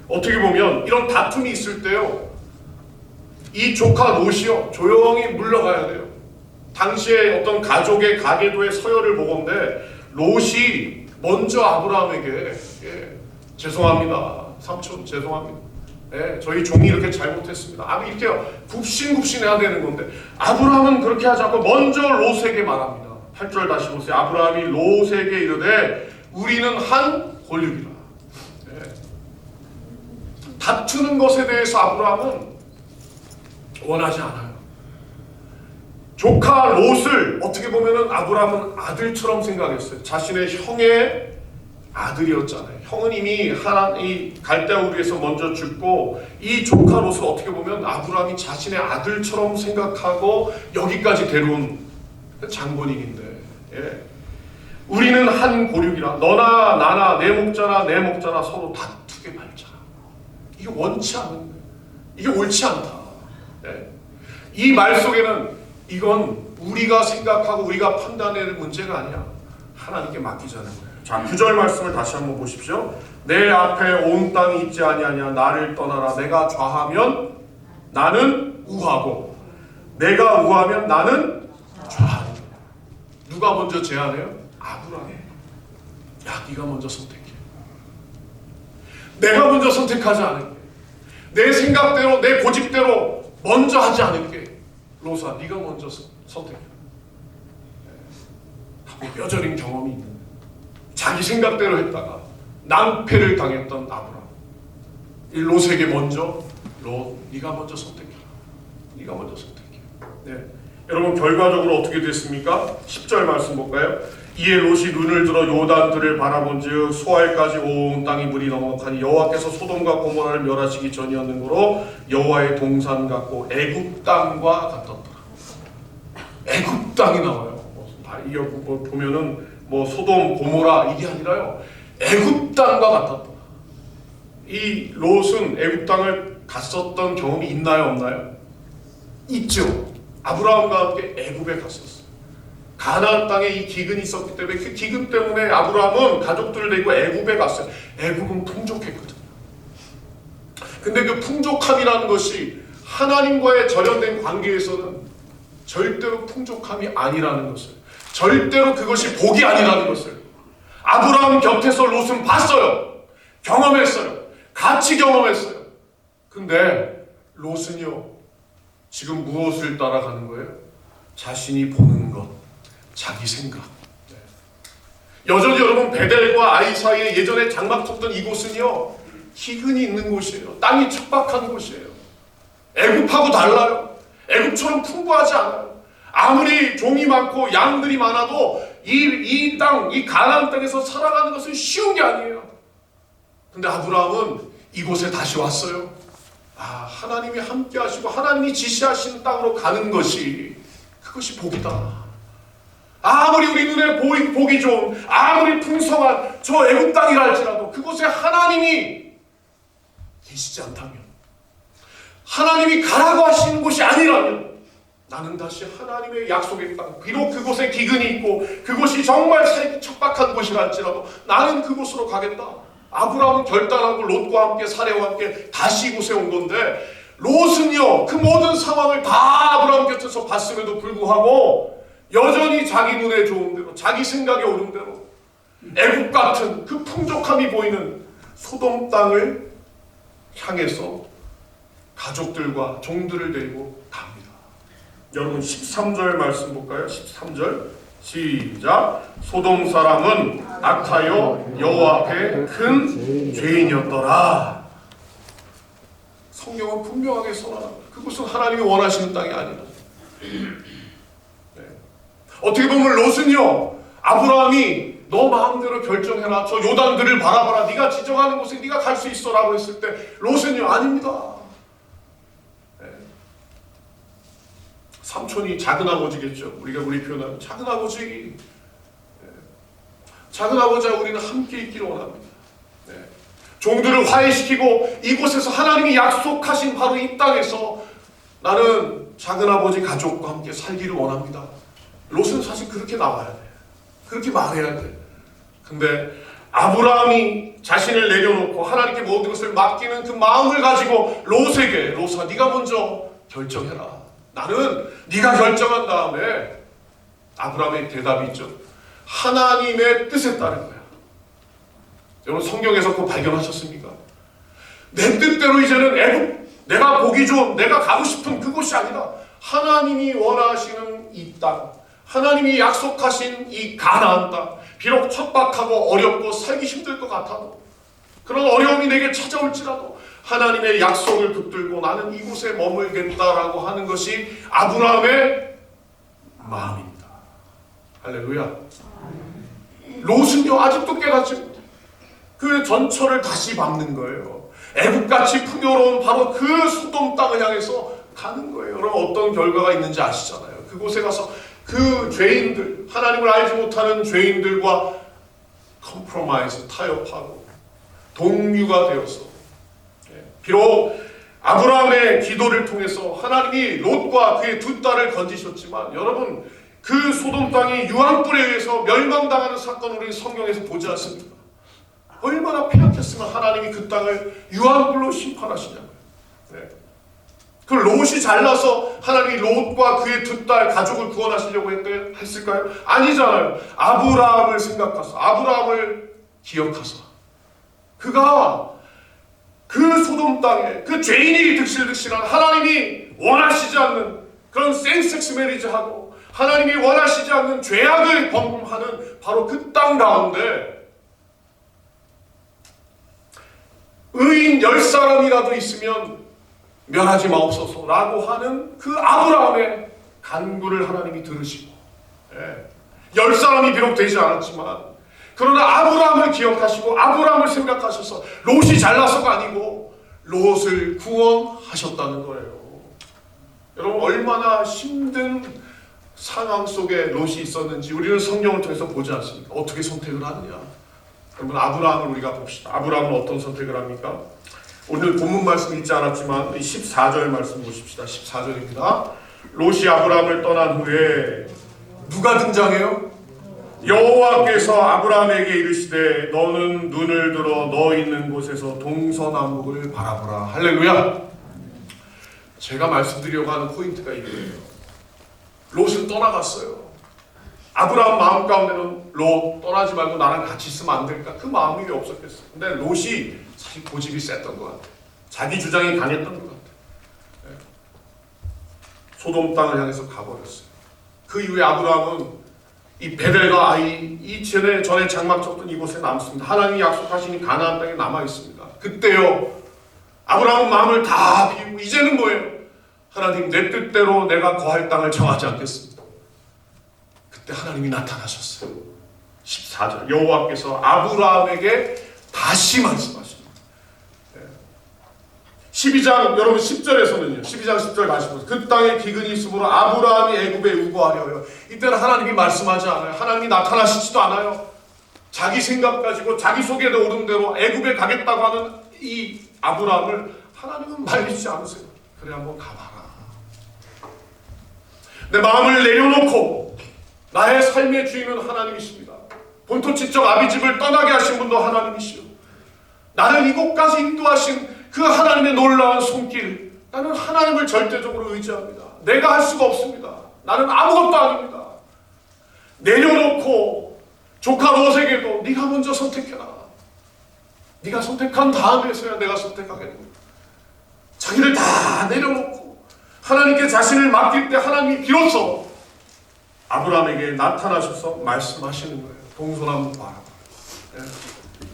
어떻게 보면 이런 다툼이 있을 때요, 이 조카 롯이요 조용히 물러가야 돼요. 당시에 어떤 가족의 가계도의 서열을 보건대 롯이 먼저 아브라함에게 죄송합니다 삼촌, 죄송합니다. 저희 종이 이렇게 잘못했습니다. 이렇게 굽신굽신해야 되는 건데 아브라함은 그렇게 하지 않고 먼저 롯에게 말합니다. 8절 다시 보세요. 아브라함이 롯에게 이르되 우리는 한 골육이라. 다투는 것에 대해서 아브라함은 원하지 않아요. 조카 롯을 어떻게 보면은 아브라함은 아들처럼 생각했어요. 자신의 형의 아들이었잖아요. 형은 이미 이 갈대아 우르에서 먼저 죽고 이 조카 롯을 어떻게 보면 아브라함이 자신의 아들처럼 생각하고 여기까지 데려온 장본인인데, 우리는 한 고륙이라. 너나 나나 내 목자나 서로 다투게 말자. 이게 원치 않은 거예요. 이게 옳지 않다. 이 말 속에는 이건 우리가 생각하고 우리가 판단해낼 문제가 아니야. 하나님께 맡기자는 거예요. 자, 9절 말씀을 다시 한번 보십시오. 내 앞에 온 땅이 있지 아니하냐 나를 떠나라. 내가 좌하면 나는 우하고 내가 우하면 나는 좌하리라. 누가 먼저 제안해요? 아브라함. 야, 네가 먼저 선택해. 내가 먼저 선택하지 않을게. 내 생각대로 내 고집대로 먼저 하지 않을게. 롯아, 네가 먼저 선택해. 하고 뼈저린 경험이 있는데 자기 생각대로 했다가 낭패를 당했던 아브라함. 이 롯에게 먼저 롯, 네가 먼저 선택해라. 네가 먼저 선택해. 여러분 결과적으로 어떻게 됐습니까? 10절 말씀 볼까요? 이에 롯이 눈을 들어 요단들을 바라본즉 소알까지 온 땅이 물이 넘어가니 여호와께서 소돔과 고모라를 멸하시기 전이었는고로 여호와의 동산 같고 애굽 땅과 같았더라. 애굽 땅이 나와요. 이게 뭐 보면은 뭐 소돔 고모라 이게 아니라요. 애굽 땅과 같았다. 이 롯은 애굽 땅을 갔었던 경험이 있나요, 없나요? 있죠. 아브라함과 함께 애굽에 갔었어요. 가나안 땅에 이 기근이 있었기 때문에 그 기근 때문에 아브라함은 가족들을 데리고 애굽에 갔어요. 애굽은 풍족했거든요. 근데 그 풍족함이라는 것이 하나님과의 절연된 관계에서는 절대로 풍족함이 아니라는 것을, 절대로 그것이 복이 아니라는 것을 아브라함 곁에서 롯은 봤어요. 경험했어요. 같이 경험했어요. 근데 롯은요, 지금 무엇을 따라가는 거예요? 자신이 보는 것, 자기 생각. 여전히 여러분 베델과 아이 사이에 예전에 장막 쳤던 이곳은요, 기근이 있는 곳이에요. 땅이 척박한 곳이에요. 애굽하고 달라요. 애굽처럼 풍부하지 않아요. 아무리 종이 많고 양들이 많아도 이 땅, 이 가나안 땅에서 살아가는 것은 쉬운 게 아니에요. 근데 아브라함은 이곳에 다시 왔어요. 하나님이 함께 하시고 하나님이 지시하신 땅으로 가는 것이, 그것이 복이다. 아무리 우리 눈에 보기 좋은, 아무리 풍성한 저 애굽 땅이라 할지라도 그곳에 하나님이 계시지 않다면, 하나님이 가라고 하시는 곳이 아니라면, 나는 다시 하나님의 약속의 땅, 비록 그곳에 기근이 있고 그곳이 정말 살기 척박한 곳이라 할지라도 나는 그곳으로 가겠다. 아브라함은 결단하고 롯과 함께 사례와 함께 다시 이곳에 온 건데, 롯은요 그 모든 상황을 다 아브라함 곁에서 봤음에도 불구하고 여전히 자기 눈에 좋은 대로, 자기 생각에 옳은 대로 애굽 같은 그 풍족함이 보이는 소돔 땅을 향해서 가족들과 종들을 데리고 갑니다. 여러분 13절 말씀 볼까요? 13절 시작. 소돔 사람은 악하여 여호와 앞에 큰 죄인이었더라. 성경은 분명하게 선언합니다. 그것은 하나님이 원하시는 땅이 아니다. 어떻게 보면 롯은요, 아브라함이 너 마음대로 결정해라, 저 요단들을 바라봐라, 네가 지정하는 곳에 네가 갈 수 있어 라고 했을 때 롯은요, 아닙니다. 삼촌이 작은 아버지겠죠. 우리 표현하면 작은 아버지, 작은 아버지와 우리는 함께 있기를 원합니다. 종들을 화해시키고 이곳에서 하나님이 약속하신 바로 이 땅에서 나는 작은 아버지 가족과 함께 살기를 원합니다. 롯은 사실 그렇게 나와야 돼. 그렇게 말해야 돼. 근데 아브라함이 자신을 내려놓고 하나님께 모든 것을 맡기는 그 마음을 가지고 롯에게, 롯아 네가 먼저 결정해라. 나는 네가 결정한 다음에, 아브라함의 대답이 있죠. 하나님의 뜻에 따른 거야. 여러분 성경에서 그거 발견하셨습니까? 내 뜻대로 이제는 애굽, 내가 보기 좋은, 내가 가고 싶은 그곳이 아니라 하나님이 원하시는 이 땅, 하나님이 약속하신 이 가나안 땅, 비록 척박하고 어렵고 살기 힘들 것 같아도, 그런 어려움이 내게 찾아올지라도 하나님의 약속을 붙들고 나는 이곳에 머물겠다라고 하는 것이 아브라함의 마음입니다. 할렐루야. 롯은요 아직도 깨닫지 못해. 그 전철을 다시 밟는 거예요. 애굽같이 풍요로운 바로 그 소돔 땅을 향해서 가는 거예요. 여러분 어떤 결과가 있는지 아시잖아요. 그곳에 가서 그 죄인들, 하나님을 알지 못하는 죄인들과 컴프로마이즈, 타협하고 동류가 되어서, 비록 아브라함의 기도를 통해서 하나님이 롯과 그의 두 딸을 건지셨지만, 여러분 그 소돔 땅이 유황불에 의해서 멸망당하는 사건을 우리 성경에서 보지 않습니까? 얼마나 폐악했으면 하나님이 그 땅을 유황불로 심판하시냐고요. 그 롯이 잘나서 하나님이 롯과 그의 두 딸 가족을 구원하시려고 했을까요? 아니잖아요. 아브라함을 생각하사, 아브라함을 기억하사, 그가 그 소돔 땅에 그 죄인이 득실득실한, 하나님이 원하시지 않는 그런 생섹스 매리지하고 하나님이 원하시지 않는 죄악을 범하는 바로 그 땅 가운데 의인 10사람이라도 있으면 멸하지 마옵소서 라고 하는 그 아브라함의 간구를 하나님이 들으시고, 10사람이 비록 되지 않았지만 그러나 아브라함을 기억하시고 아브라함을 생각하셔서 롯이 잘나서가 아니고 롯을 구원하셨다는 거예요. 여러분 얼마나 힘든 상황 속에 롯이 있었는지 우리는 성경을 통해서 보지 않습니까? 어떻게 선택을 하느냐. 여러분, 아브라함을 우리가 봅시다. 아브라함은 어떤 선택을 합니까? 오늘 본문 말씀 읽지 않았지만 14절 말씀 보십시다. 14절입니다. 롯이 아브라함을 떠난 후에 누가 등장해요? 여호와께서 아브라함에게 이르시되 너는 눈을 들어 너 있는 곳에서 동서남북을 바라보라. 할렐루야. 제가 말씀드리려고 하는 포인트가 이거예요. 롯은 떠나갔어요. 아브라함 마음 가운데는 롯 떠나지 말고 나랑 같이 있으면 안 될까? 그 마음이 왜 없었겠어요? 근데 롯이 사실 고집이 셌던 것 같아요. 자기 주장이 강했던 것 같아요. 소돔 땅을 향해서 가버렸어요. 그 이후에 아브라함은 이 베델과 아이, 이 전에 장막 쳤던 이곳에 남습니다. 하나님이 약속하신 이 가나안 땅에 남아 있습니다. 그때요, 아브라함은 마음을 다 비우고 이제는 뭐예요? 하나님, 내 뜻대로 내가 거할 땅을 정하지 않겠습니다. 그때 하나님이 나타나셨어요. 14절 여호와께서 아브라함에게 다시 말씀하십니다. 12장 여러분 10절에서는요. 12장 10절 가시면 그 땅에 기근이 있으므로 아브라함이 애굽에 우거하려요. 이때는 하나님이 말씀하지 않아요. 하나님이 나타나시지도 않아요. 자기 생각 가지고 자기 속에 오른 대로 애굽에 가겠다고 하는 이 아브라함을 하나님은 말리지 않으세요. 그래 한번 가봐라. 내 마음을 내려놓고 나의 삶의 주인은 하나님이십니다. 본토 친척 아비집을 떠나게 하신 분도 하나님이시오. 나를 이곳까지 인도하신 그 하나님의 놀라운 손길, 나는 하나님을 절대적으로 의지합니다. 내가 할 수가 없습니다. 나는 아무것도 아닙니다. 내려놓고 조카 롯에게도 네가 먼저 선택해라. 네가 선택한 다음에서야 내가 선택하겠노. 자기를 다 내려놓고 하나님께 자신을 맡길 때 하나님이 비로소 아브라함에게 나타나셔서 말씀하시는 거예요. 동서남북 바라봐.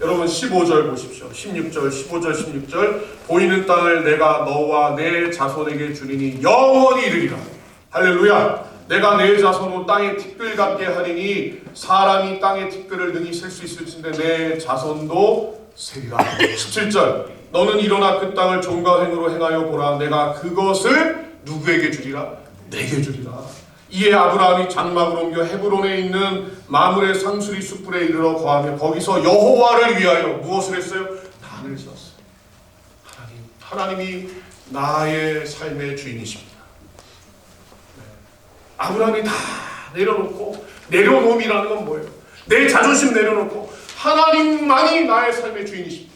여러분 15절 보십시오. 16절, 15절, 16절 보이는 땅을 내가 너와 내 자손에게 주리니 영원히 이르리라. 할렐루야. 내가 내 자손으로 땅의 티끌 같게 하리니 사람이 땅의 티끌을 능히 셀 수 있을진데 내 자손도 세리라. 17절 너는 일어나 그 땅을 종과 횡으로 행하여 보라. 내가 그것을 누구에게 주리라? 내게 주리라. 이에 아브라함이 장막을 옮겨 헤브론에 있는 마므레 상수리 숯불에 이르러 거하며 거기서 여호와를 위하여 무엇을 했어요? 단을 지었어요. 하나님이 나의 삶의 주인이십니다. 아브라함이 다 내려놓고, 내려놓음이라는 건 뭐예요? 내 자존심 내려놓고 하나님만이 나의 삶의 주인이십니다.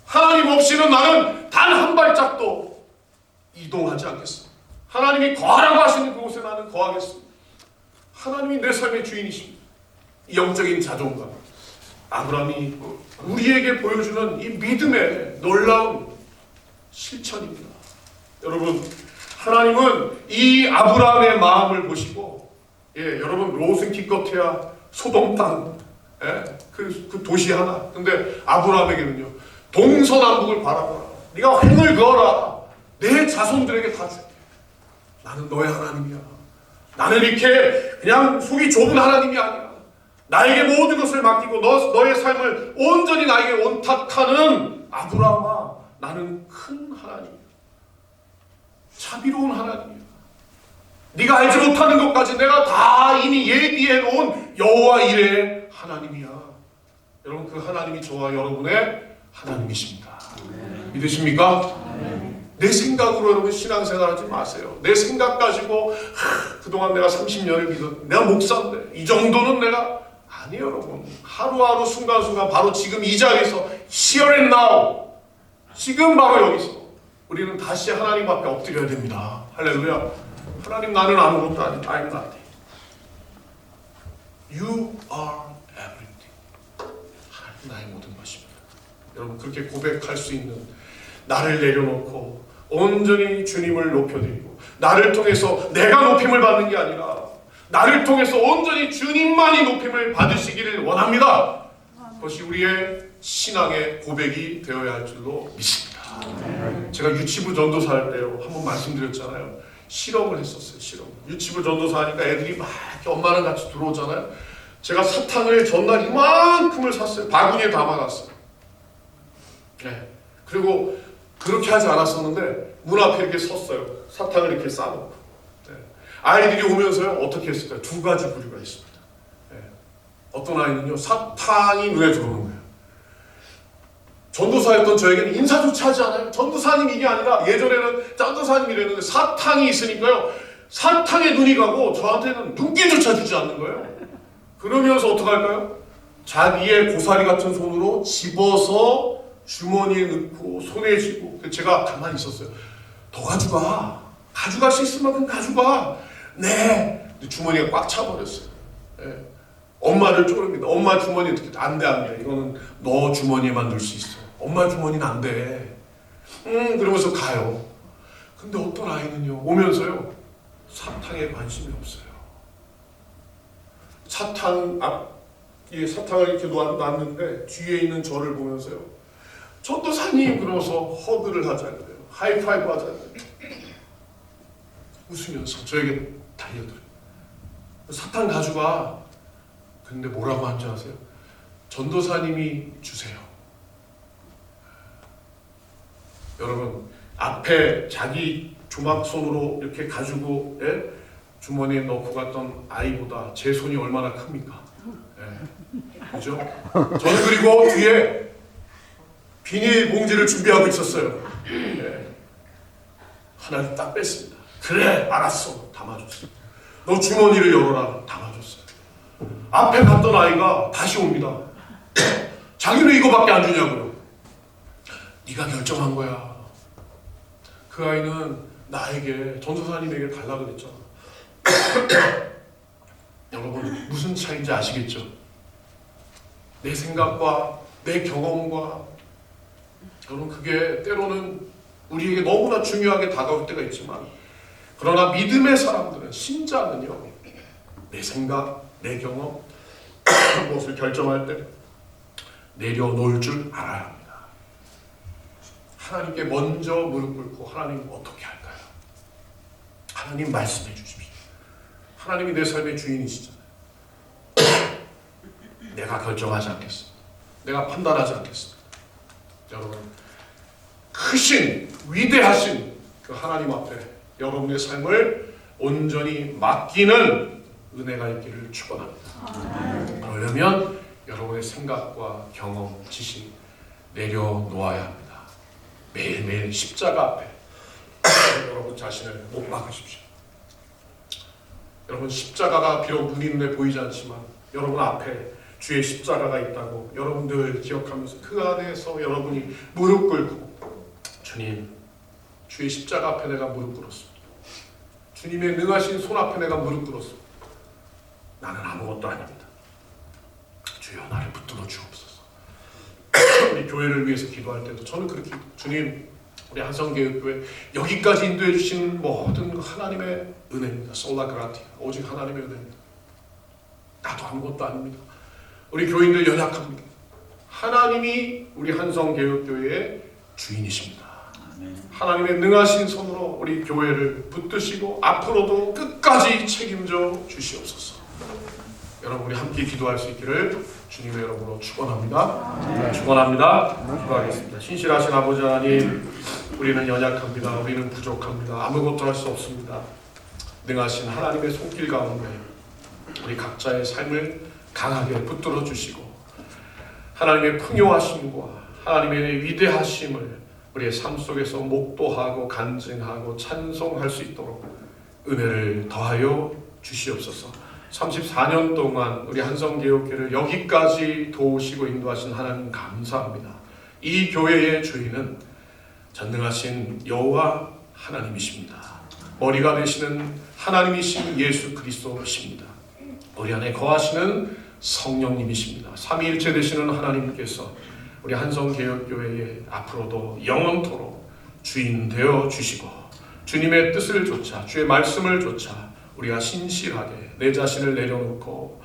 하나님 없이는 나는 단 한 발짝도 이동하지 않겠습니다. 하나님이 거하라고 하시는 그곳에 나는 거하겠습니다. 하나님이 내 삶의 주인이십니다. 이 영적인 자존감, 아브라함이 우리에게 보여주는 이 믿음의 놀라운 실천입니다. 여러분, 하나님은 이 아브라함의 마음을 보시고, 여러분 롯은 기껏해야 소돔 땅, 그 도시 하나. 근데 아브라함에게는요, 동서남북을 바라보라. 네가 횡을 그어라. 내 자손들에게 다 줄게. 나는 너의 하나님이야. 나는 이렇게 그냥 속이 좁은 하나님이 아니야. 나에게 모든 것을 맡기고 너의 삶을 온전히 나에게 온탁하는 아브라함아, 나는 큰 하나님이야. 자비로운 하나님이야. 네가 알지 못하는 것까지 내가 다 이미 예비해 놓은 여호와 이레의 하나님이야. 여러분, 그 하나님이 저와 여러분의 하나님이십니다. 믿으십니까? 내 생각으로 여러분 신앙생활하지 마세요. 내 생각 가지고 그동안 내가 30년을 믿었는데 내가 목사인데 이 정도는 내가 아니에요. 여러분, 하루하루 순간순간 바로 지금 이 자리에서 here and now, 지금 바로 여기서 우리는 다시 하나님 앞에 엎드려야 됩니다. 할렐루야. 하나님, 나는 아무것도 아니다. I'm nothing. You are everything. 하나님 나의 모든 것입니다. 여러분, 그렇게 고백할 수 있는, 나를 내려놓고 온전히 주님을 높여드리고, 나를 통해서 내가 높임을 받는 게 아니라 나를 통해서 온전히 주님만이 높임을 받으시기를 원합니다. 그것이 우리의 신앙의 고백이 되어야 할 줄로 믿습니다. 제가 유치부 전도사 할 때요, 한번 말씀드렸잖아요. 실험을 했었어요. 실험. 유치부 전도사 하니까 애들이 막 이렇게 엄마랑 같이 들어오잖아요. 제가 사탕을 전날 이만큼을 샀어요. 바구니에 담아놨어요. 그리고 그렇게 하지 않았었는데 문 앞에 이렇게 섰어요. 사탕을 이렇게 싸놓고. 아이들이 오면서요 어떻게 했을까요? 두 가지 부류가 있습니다. 예. 어떤 아이는요 사탕이 눈에 들어오는 거예요. 전도사였던 저에게는 인사조차 하지 않아요. 전도사님 이게 아니라 예전에는 전도사님 이랬는데 사탕이 있으니까요 사탕에 눈이 가고 저한테는 눈길조차 주지 않는 거예요. 그러면서 어떡할까요? 자기의 고사리 같은 손으로 집어서 주머니에 넣고 손에 쥐고 제가 가만히 있었어요. 더 가져가. 가져갈 수 있을 만큼 가져가. 네. 주머니가 꽉 차버렸어요. 네. 엄마를 쪼릅니다. 엄마 주머니 어떻게 안 돼, 안 돼. 이거는 너 주머니에만 넣을 수 있어. 엄마 주머니는 안 돼. 그러면서 가요. 근데 어떤 아이는요 오면서요 사탕에 관심이 없어요. 사탕을 이렇게 놨는데 뒤에 있는 저를 보면서요 전도사님 그러면서 허그를 하자는 거예요. 하이파이브 하자는 거예요. 웃으면서 저에게 달려들어요. 사탕 가져가. 근데 뭐라고 한지 아세요? 전도사님이 주세요. 여러분 앞에 자기 조막손으로 이렇게 가지고 주머니에 넣고 갔던 아이보다 제 손이 얼마나 큽니까? 그죠? 저는 그리고 뒤에 비닐봉지를 준비하고 있었어요. 하나를 딱 뺐습니다. 그래 알았어. 담아줬어요. 너 주머니를 열어라. 담아줬어요. 앞에 갔던 아이가 다시 옵니다. 자기는 이거밖에 안 주냐고요. 네가 결정한 거야. 그 아이는 나에게 전도사님에게 달라 그랬잖아. 여러분 무슨 차이인지 아시겠죠? 내 생각과 내 경험과 여러분 그게 때로는 우리에게 너무나 중요하게 다가올 때가 있지만 그러나 믿음의 사람들은 신자는요 내 생각, 내 경험 무엇을 결정할 때 내려놓을 줄 알아야 합니다. 하나님께 먼저 무릎 꿇고 하나님 어떻게 할까요? 하나님 말씀해 주십시오. 하나님이 내 삶의 주인이시잖아요. 내가 결정하지 않겠습니다. 내가 판단하지 않겠습니다. 여러분 크신 위대하신 그 하나님 앞에 여러분의 삶을 온전히 맡기는 은혜가 있기를 축원합니다. 그러려면 여러분의 생각과 경험, 지식 내려놓아야 합니다. 매일매일 십자가 앞에 여러분 자신을 못 박으십시오. 여러분 십자가가 비록 눈에 보이지 않지만 여러분 앞에 주의 십자가가 있다고 여러분들 기억하면서 그 안에서 여러분이 무릎 꿇고 주님 주의 십자가 앞에 내가 무릎 꿇었습니다. 주님의 능하신 손 앞에 내가 무릎 꿇었습니다. 나는 아무것도 아닙니다. 주여 나를 붙들어 주옵소서. 우리 교회를 위해서 기도할 때도 저는 그렇게 주님 우리 한성교회 여기까지 인도해 주신 모든 하나님의 은혜입니다. 솔라그라티아 오직 하나님의 은혜입니다. 나도 아무것도 아닙니다. 우리 교인들 연약합니다. 하나님이 우리 한성교회의 주인이십니다. 하나님의 능하신 손으로 우리 교회를 붙드시고 앞으로도 끝까지 책임져 주시옵소서. 여러분 우리 함께 기도할 수 있기를 주님의 이름으로 축원합니다. 축원합니다. 기도하겠습니다. 신실하신 아버지 하나님, 우리는 연약합니다. 우리는 부족합니다. 아무것도 할 수 없습니다. 능하신 하나님의 손길 가운데 우리 각자의 삶을 강하게 붙들어 주시고 하나님의 풍요하심과 하나님의 위대하심을 우리의 삶 속에서 목도하고 간증하고 찬송할 수 있도록 은혜를 더하여 주시옵소서. 34년 동안 우리 한성개혁교회를 여기까지 도우시고 인도하신 하나님 감사합니다. 이 교회의 주인은 전능하신 여호와 하나님이십니다. 머리가 되시는 하나님이신 예수 그리스도십니다. 우리 안에 거하시는 성령님이십니다. 삼위일체 되시는 하나님께서 우리 한성개혁교회에 앞으로도 영원토록 주인 되어 주시고 주님의 뜻을 좇아 주의 말씀을 좇아 우리가 신실하게 내 자신을 내려놓고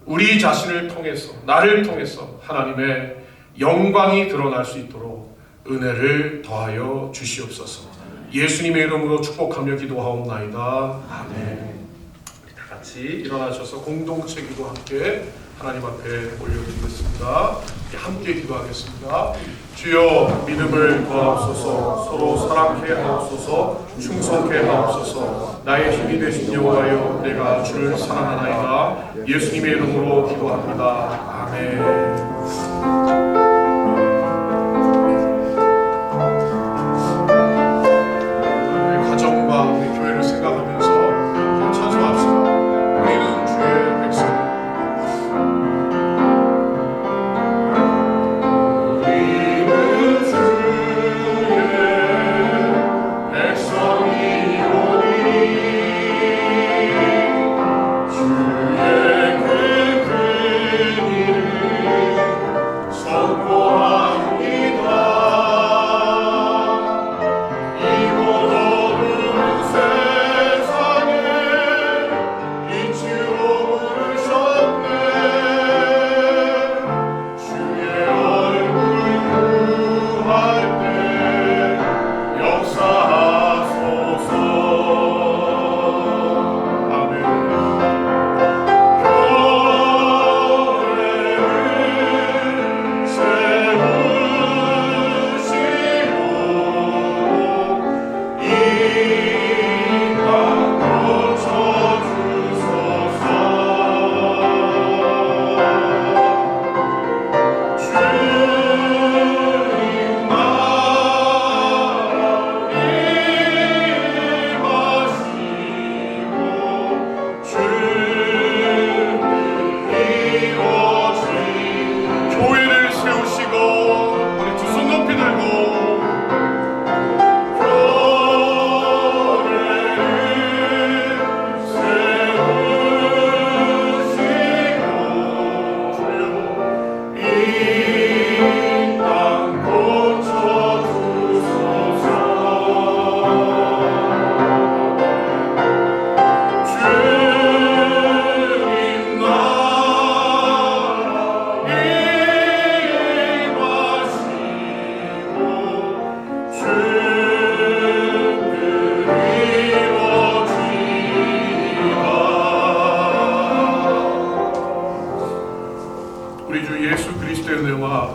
우리 자신을 통해서 나를 통해서 하나님의 영광이 드러날 수 있도록 은혜를 더하여 주시옵소서. 예수님의 이름으로 축복하며 기도하옵나이다. 아멘. 우리 다 같이 일어나셔서 공동체 기도 함께 하나님 앞에 올려드리겠습니다. 함께 기도하겠습니다. 주여 믿음을 더하옵소서, 서로 사랑케 하옵소서, 충성케 하옵소서. 나의 힘이 되신 여호와여, 내가 주를 사랑하나이다. 예수님의 이름으로 기도합니다. 아멘. 가정과 우리 교회를 생각하면서 찬송합시다. 우리는 주의 백성. 우리 주 예수 그리스도의 은혜와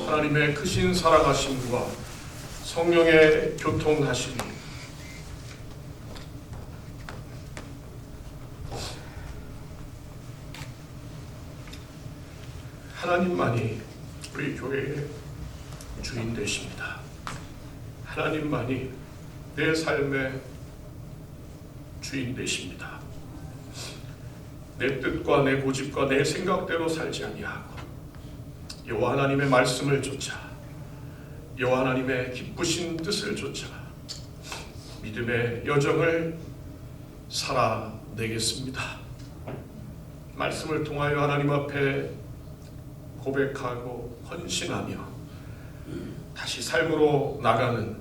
하나님의 크신 사랑하심과 성령의 교통하심이 하나님만이 우리 교회의 주인 되십니다. 하나님만이 내 삶의 주인 되십니다. 내 뜻과 내 고집과 내 생각대로 살지 아니하고 여호와 하나님의 말씀을 쫓아 여호와 하나님의 기쁘신 뜻을 쫓아 믿음의 여정을 살아내겠습니다. 말씀을 통하여 하나님 앞에 고백하고 헌신하며 다시 삶으로 나가는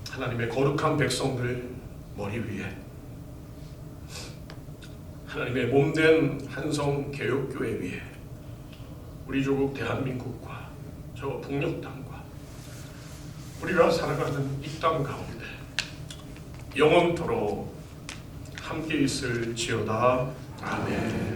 하나님의 거룩한 백성들 머리 위에 하나님의 몸된 한성개혁교회 위에 우리 조국 대한민국과 저 북녘 땅과 우리가 살아가는 이 땅 가운데 영원토록 함께 있을지어다. 아멘.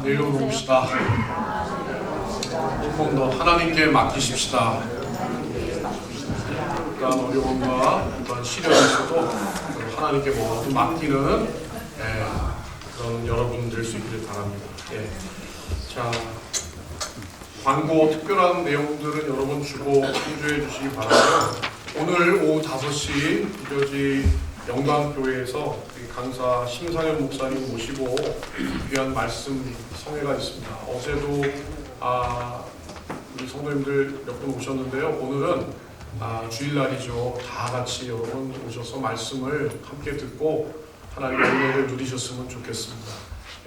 내려놓읍시다. 조금 더 하나님께 맡기십시다. 그러한 어려움과 그런 시련이 있어도 하나님께 모두 맡기는 그런 여러분 될 수 있기를 바랍니다. 자, 광고 특별한 내용들은 여러분 주고 참조해 주시기 바라고요. 오늘 오후 5시 이저지 영광교회에서 우리 강사 심상현 목사님 모시고 귀한 말씀 성회가 있습니다. 어제도 우리 성도님들 몇 분 오셨는데요. 오늘은 주일날이죠. 다 같이 여러분 오셔서 말씀을 함께 듣고 하나님의 은혜를 누리셨으면 좋겠습니다.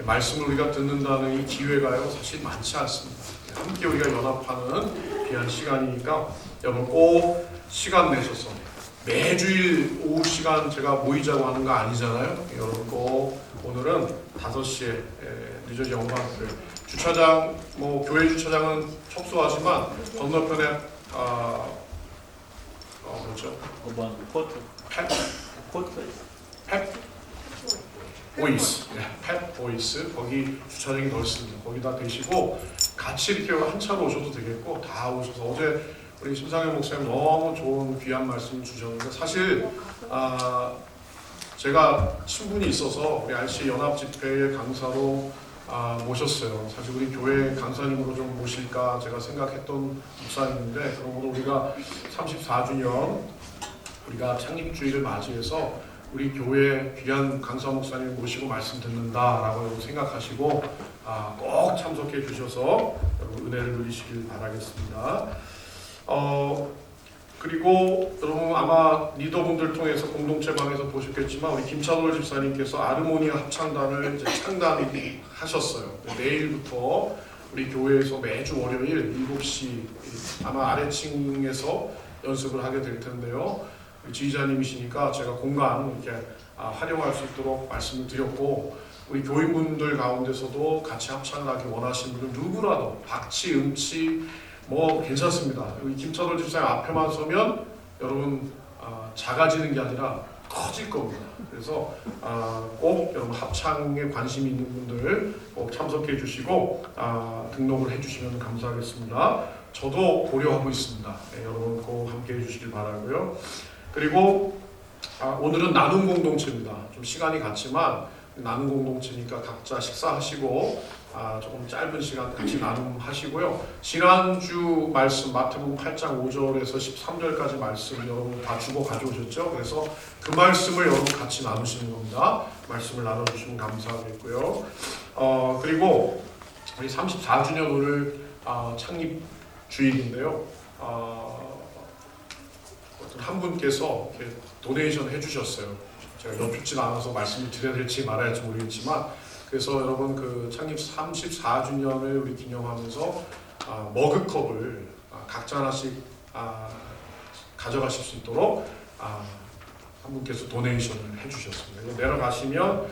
말씀을 우리가 듣는다는 이 기회가요 사실 많지 않습니다. 함께 우리가 연합하는 귀한 시간이니까 여러분 꼭 시간 내셔서 매주일 오후 시간 제가 모이자고 하는 거 아니잖아요. 여러분 꼭 오늘은 5시에 뉴저지 영광교회 주차장 교회 주차장은 협소하지만 건너편에 뭐죠? 팻 보이스, 팻 보이스 거기 주차장이 넓습니다. 거기다 대시고 같이 이렇게 한 차로 오셔도 되겠고 다 오셔서 어제 우리 심상현 목사님 너무 좋은 귀한 말씀 주셨는데 사실 제가 친분이 있어서 우리 RC 연합집회의 강사로 모셨어요. 사실 우리 교회 강사님으로 좀 모실까 제가 생각했던 목사님인데 그러므로 우리가 34주년 우리가 창립주의를 맞이해서 우리 교회 귀한 강사 목사님 모시고 말씀 듣는다라고 생각하시고 꼭 참석해 주셔서 여러분 은혜를 누리시길 바라겠습니다. 그리고 여러분 아마 리더분들 통해서 공동체방에서 보셨겠지만 우리 김찬월 집사님께서 아르모니아 합창단을 이제 창단하셨어요. 내일부터 우리 교회에서 매주 월요일 7시 아마 아래층에서 연습을 하게 될 텐데요. 지휘자님이시니까 제가 공간 이렇게 활용할 수 있도록 말씀을 드렸고 우리 교인분들 가운데서도 같이 합창을 하기 원하시는 분은 누구라도 박치, 음치 괜찮습니다. 여기 김찬월 집사님 앞에만 서면 여러분 작아지는 게 아니라 커질 겁니다. 그래서 꼭 여러분 합창에 관심이 있는 분들 꼭 참석해 주시고 등록을 해주시면 감사하겠습니다. 저도 고려하고 있습니다. 여러분 꼭 함께 해주시길 바라고요. 그리고 오늘은 나눔 공동체입니다. 좀 시간이 갔지만 나눔 공동체니까 각자 식사하시고 조금 짧은 시간 같이 나눔하시고요. 지난주 말씀 마태복음 8장 5절에서 13절까지 말씀 여러분 다 주고 가져오셨죠? 그래서 그 말씀을 여러분 같이 나누시는 겁니다. 말씀을 나눠주시면 감사하겠고요. 그리고 우리 34주년 오늘 창립 주일인데요. 한 분께서 이렇게 도네이션 해주셨어요. 제가 여쭙진 않아서 말씀을 드려야 될지 말아야 할지 모르겠지만 그래서 여러분 그 창립 34주년을 우리 기념하면서 머그컵을 각자 하나씩 가져가실 수 있도록 한 분께서 도네이션을 해주셨습니다. 내려가시면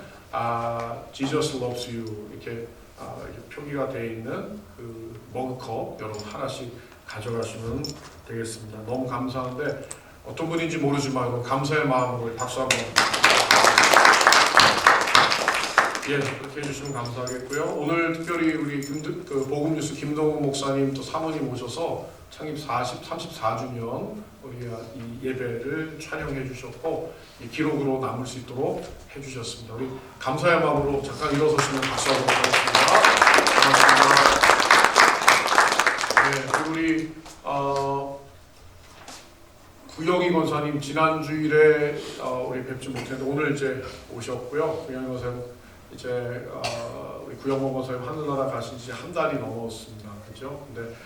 Jesus loves you 이렇게 표기가 되어 있는 그 머그컵 여러분 하나씩 가져가시면 되겠습니다. 너무 감사한데 어떤 분인지 모르지만 감사의 마음으로 박수 한번 그렇게 해주시면 감사하겠고요. 오늘 특별히 우리 복음뉴스 김동훈 목사님 또 사모님 오셔서 창립 34주년 우리 이 예배를 촬영해 주셨고 이 기록으로 남을 수 있도록 해주셨습니다. 우리 감사의 마음으로 잠깐 일어서시면 박수 한번 하겠습니다. 고맙습니다. 그리고 우리 구영희 권사님 지난 주일에 우리 뵙지 못했는데 오늘 이제 오셨고요. 구영희 권사님 이제 우리 구영호 권사님 하늘나라 가신 지 한 달이 넘었습니다. 그렇죠? 근데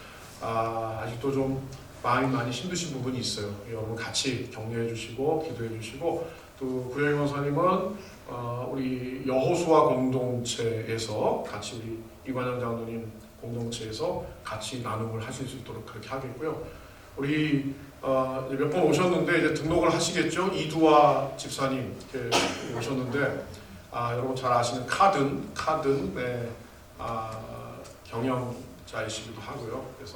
아직도 좀 마음이 많이 힘드신 부분이 있어요. 여러분 같이 격려해 주시고 기도해 주시고 또 구영희 권사님은 우리 여호수아 공동체에서 같이 우리 이관영 장로님 공동체에서 같이 나눔을 하실 수 있도록 그렇게 하겠고요. 우리 몇 번 오셨는데 이제 등록을 하시겠죠? 이두아 집사님 이렇게 오셨는데 여러분 잘 아시는 카든 경영자이시기도 하고요. 그래서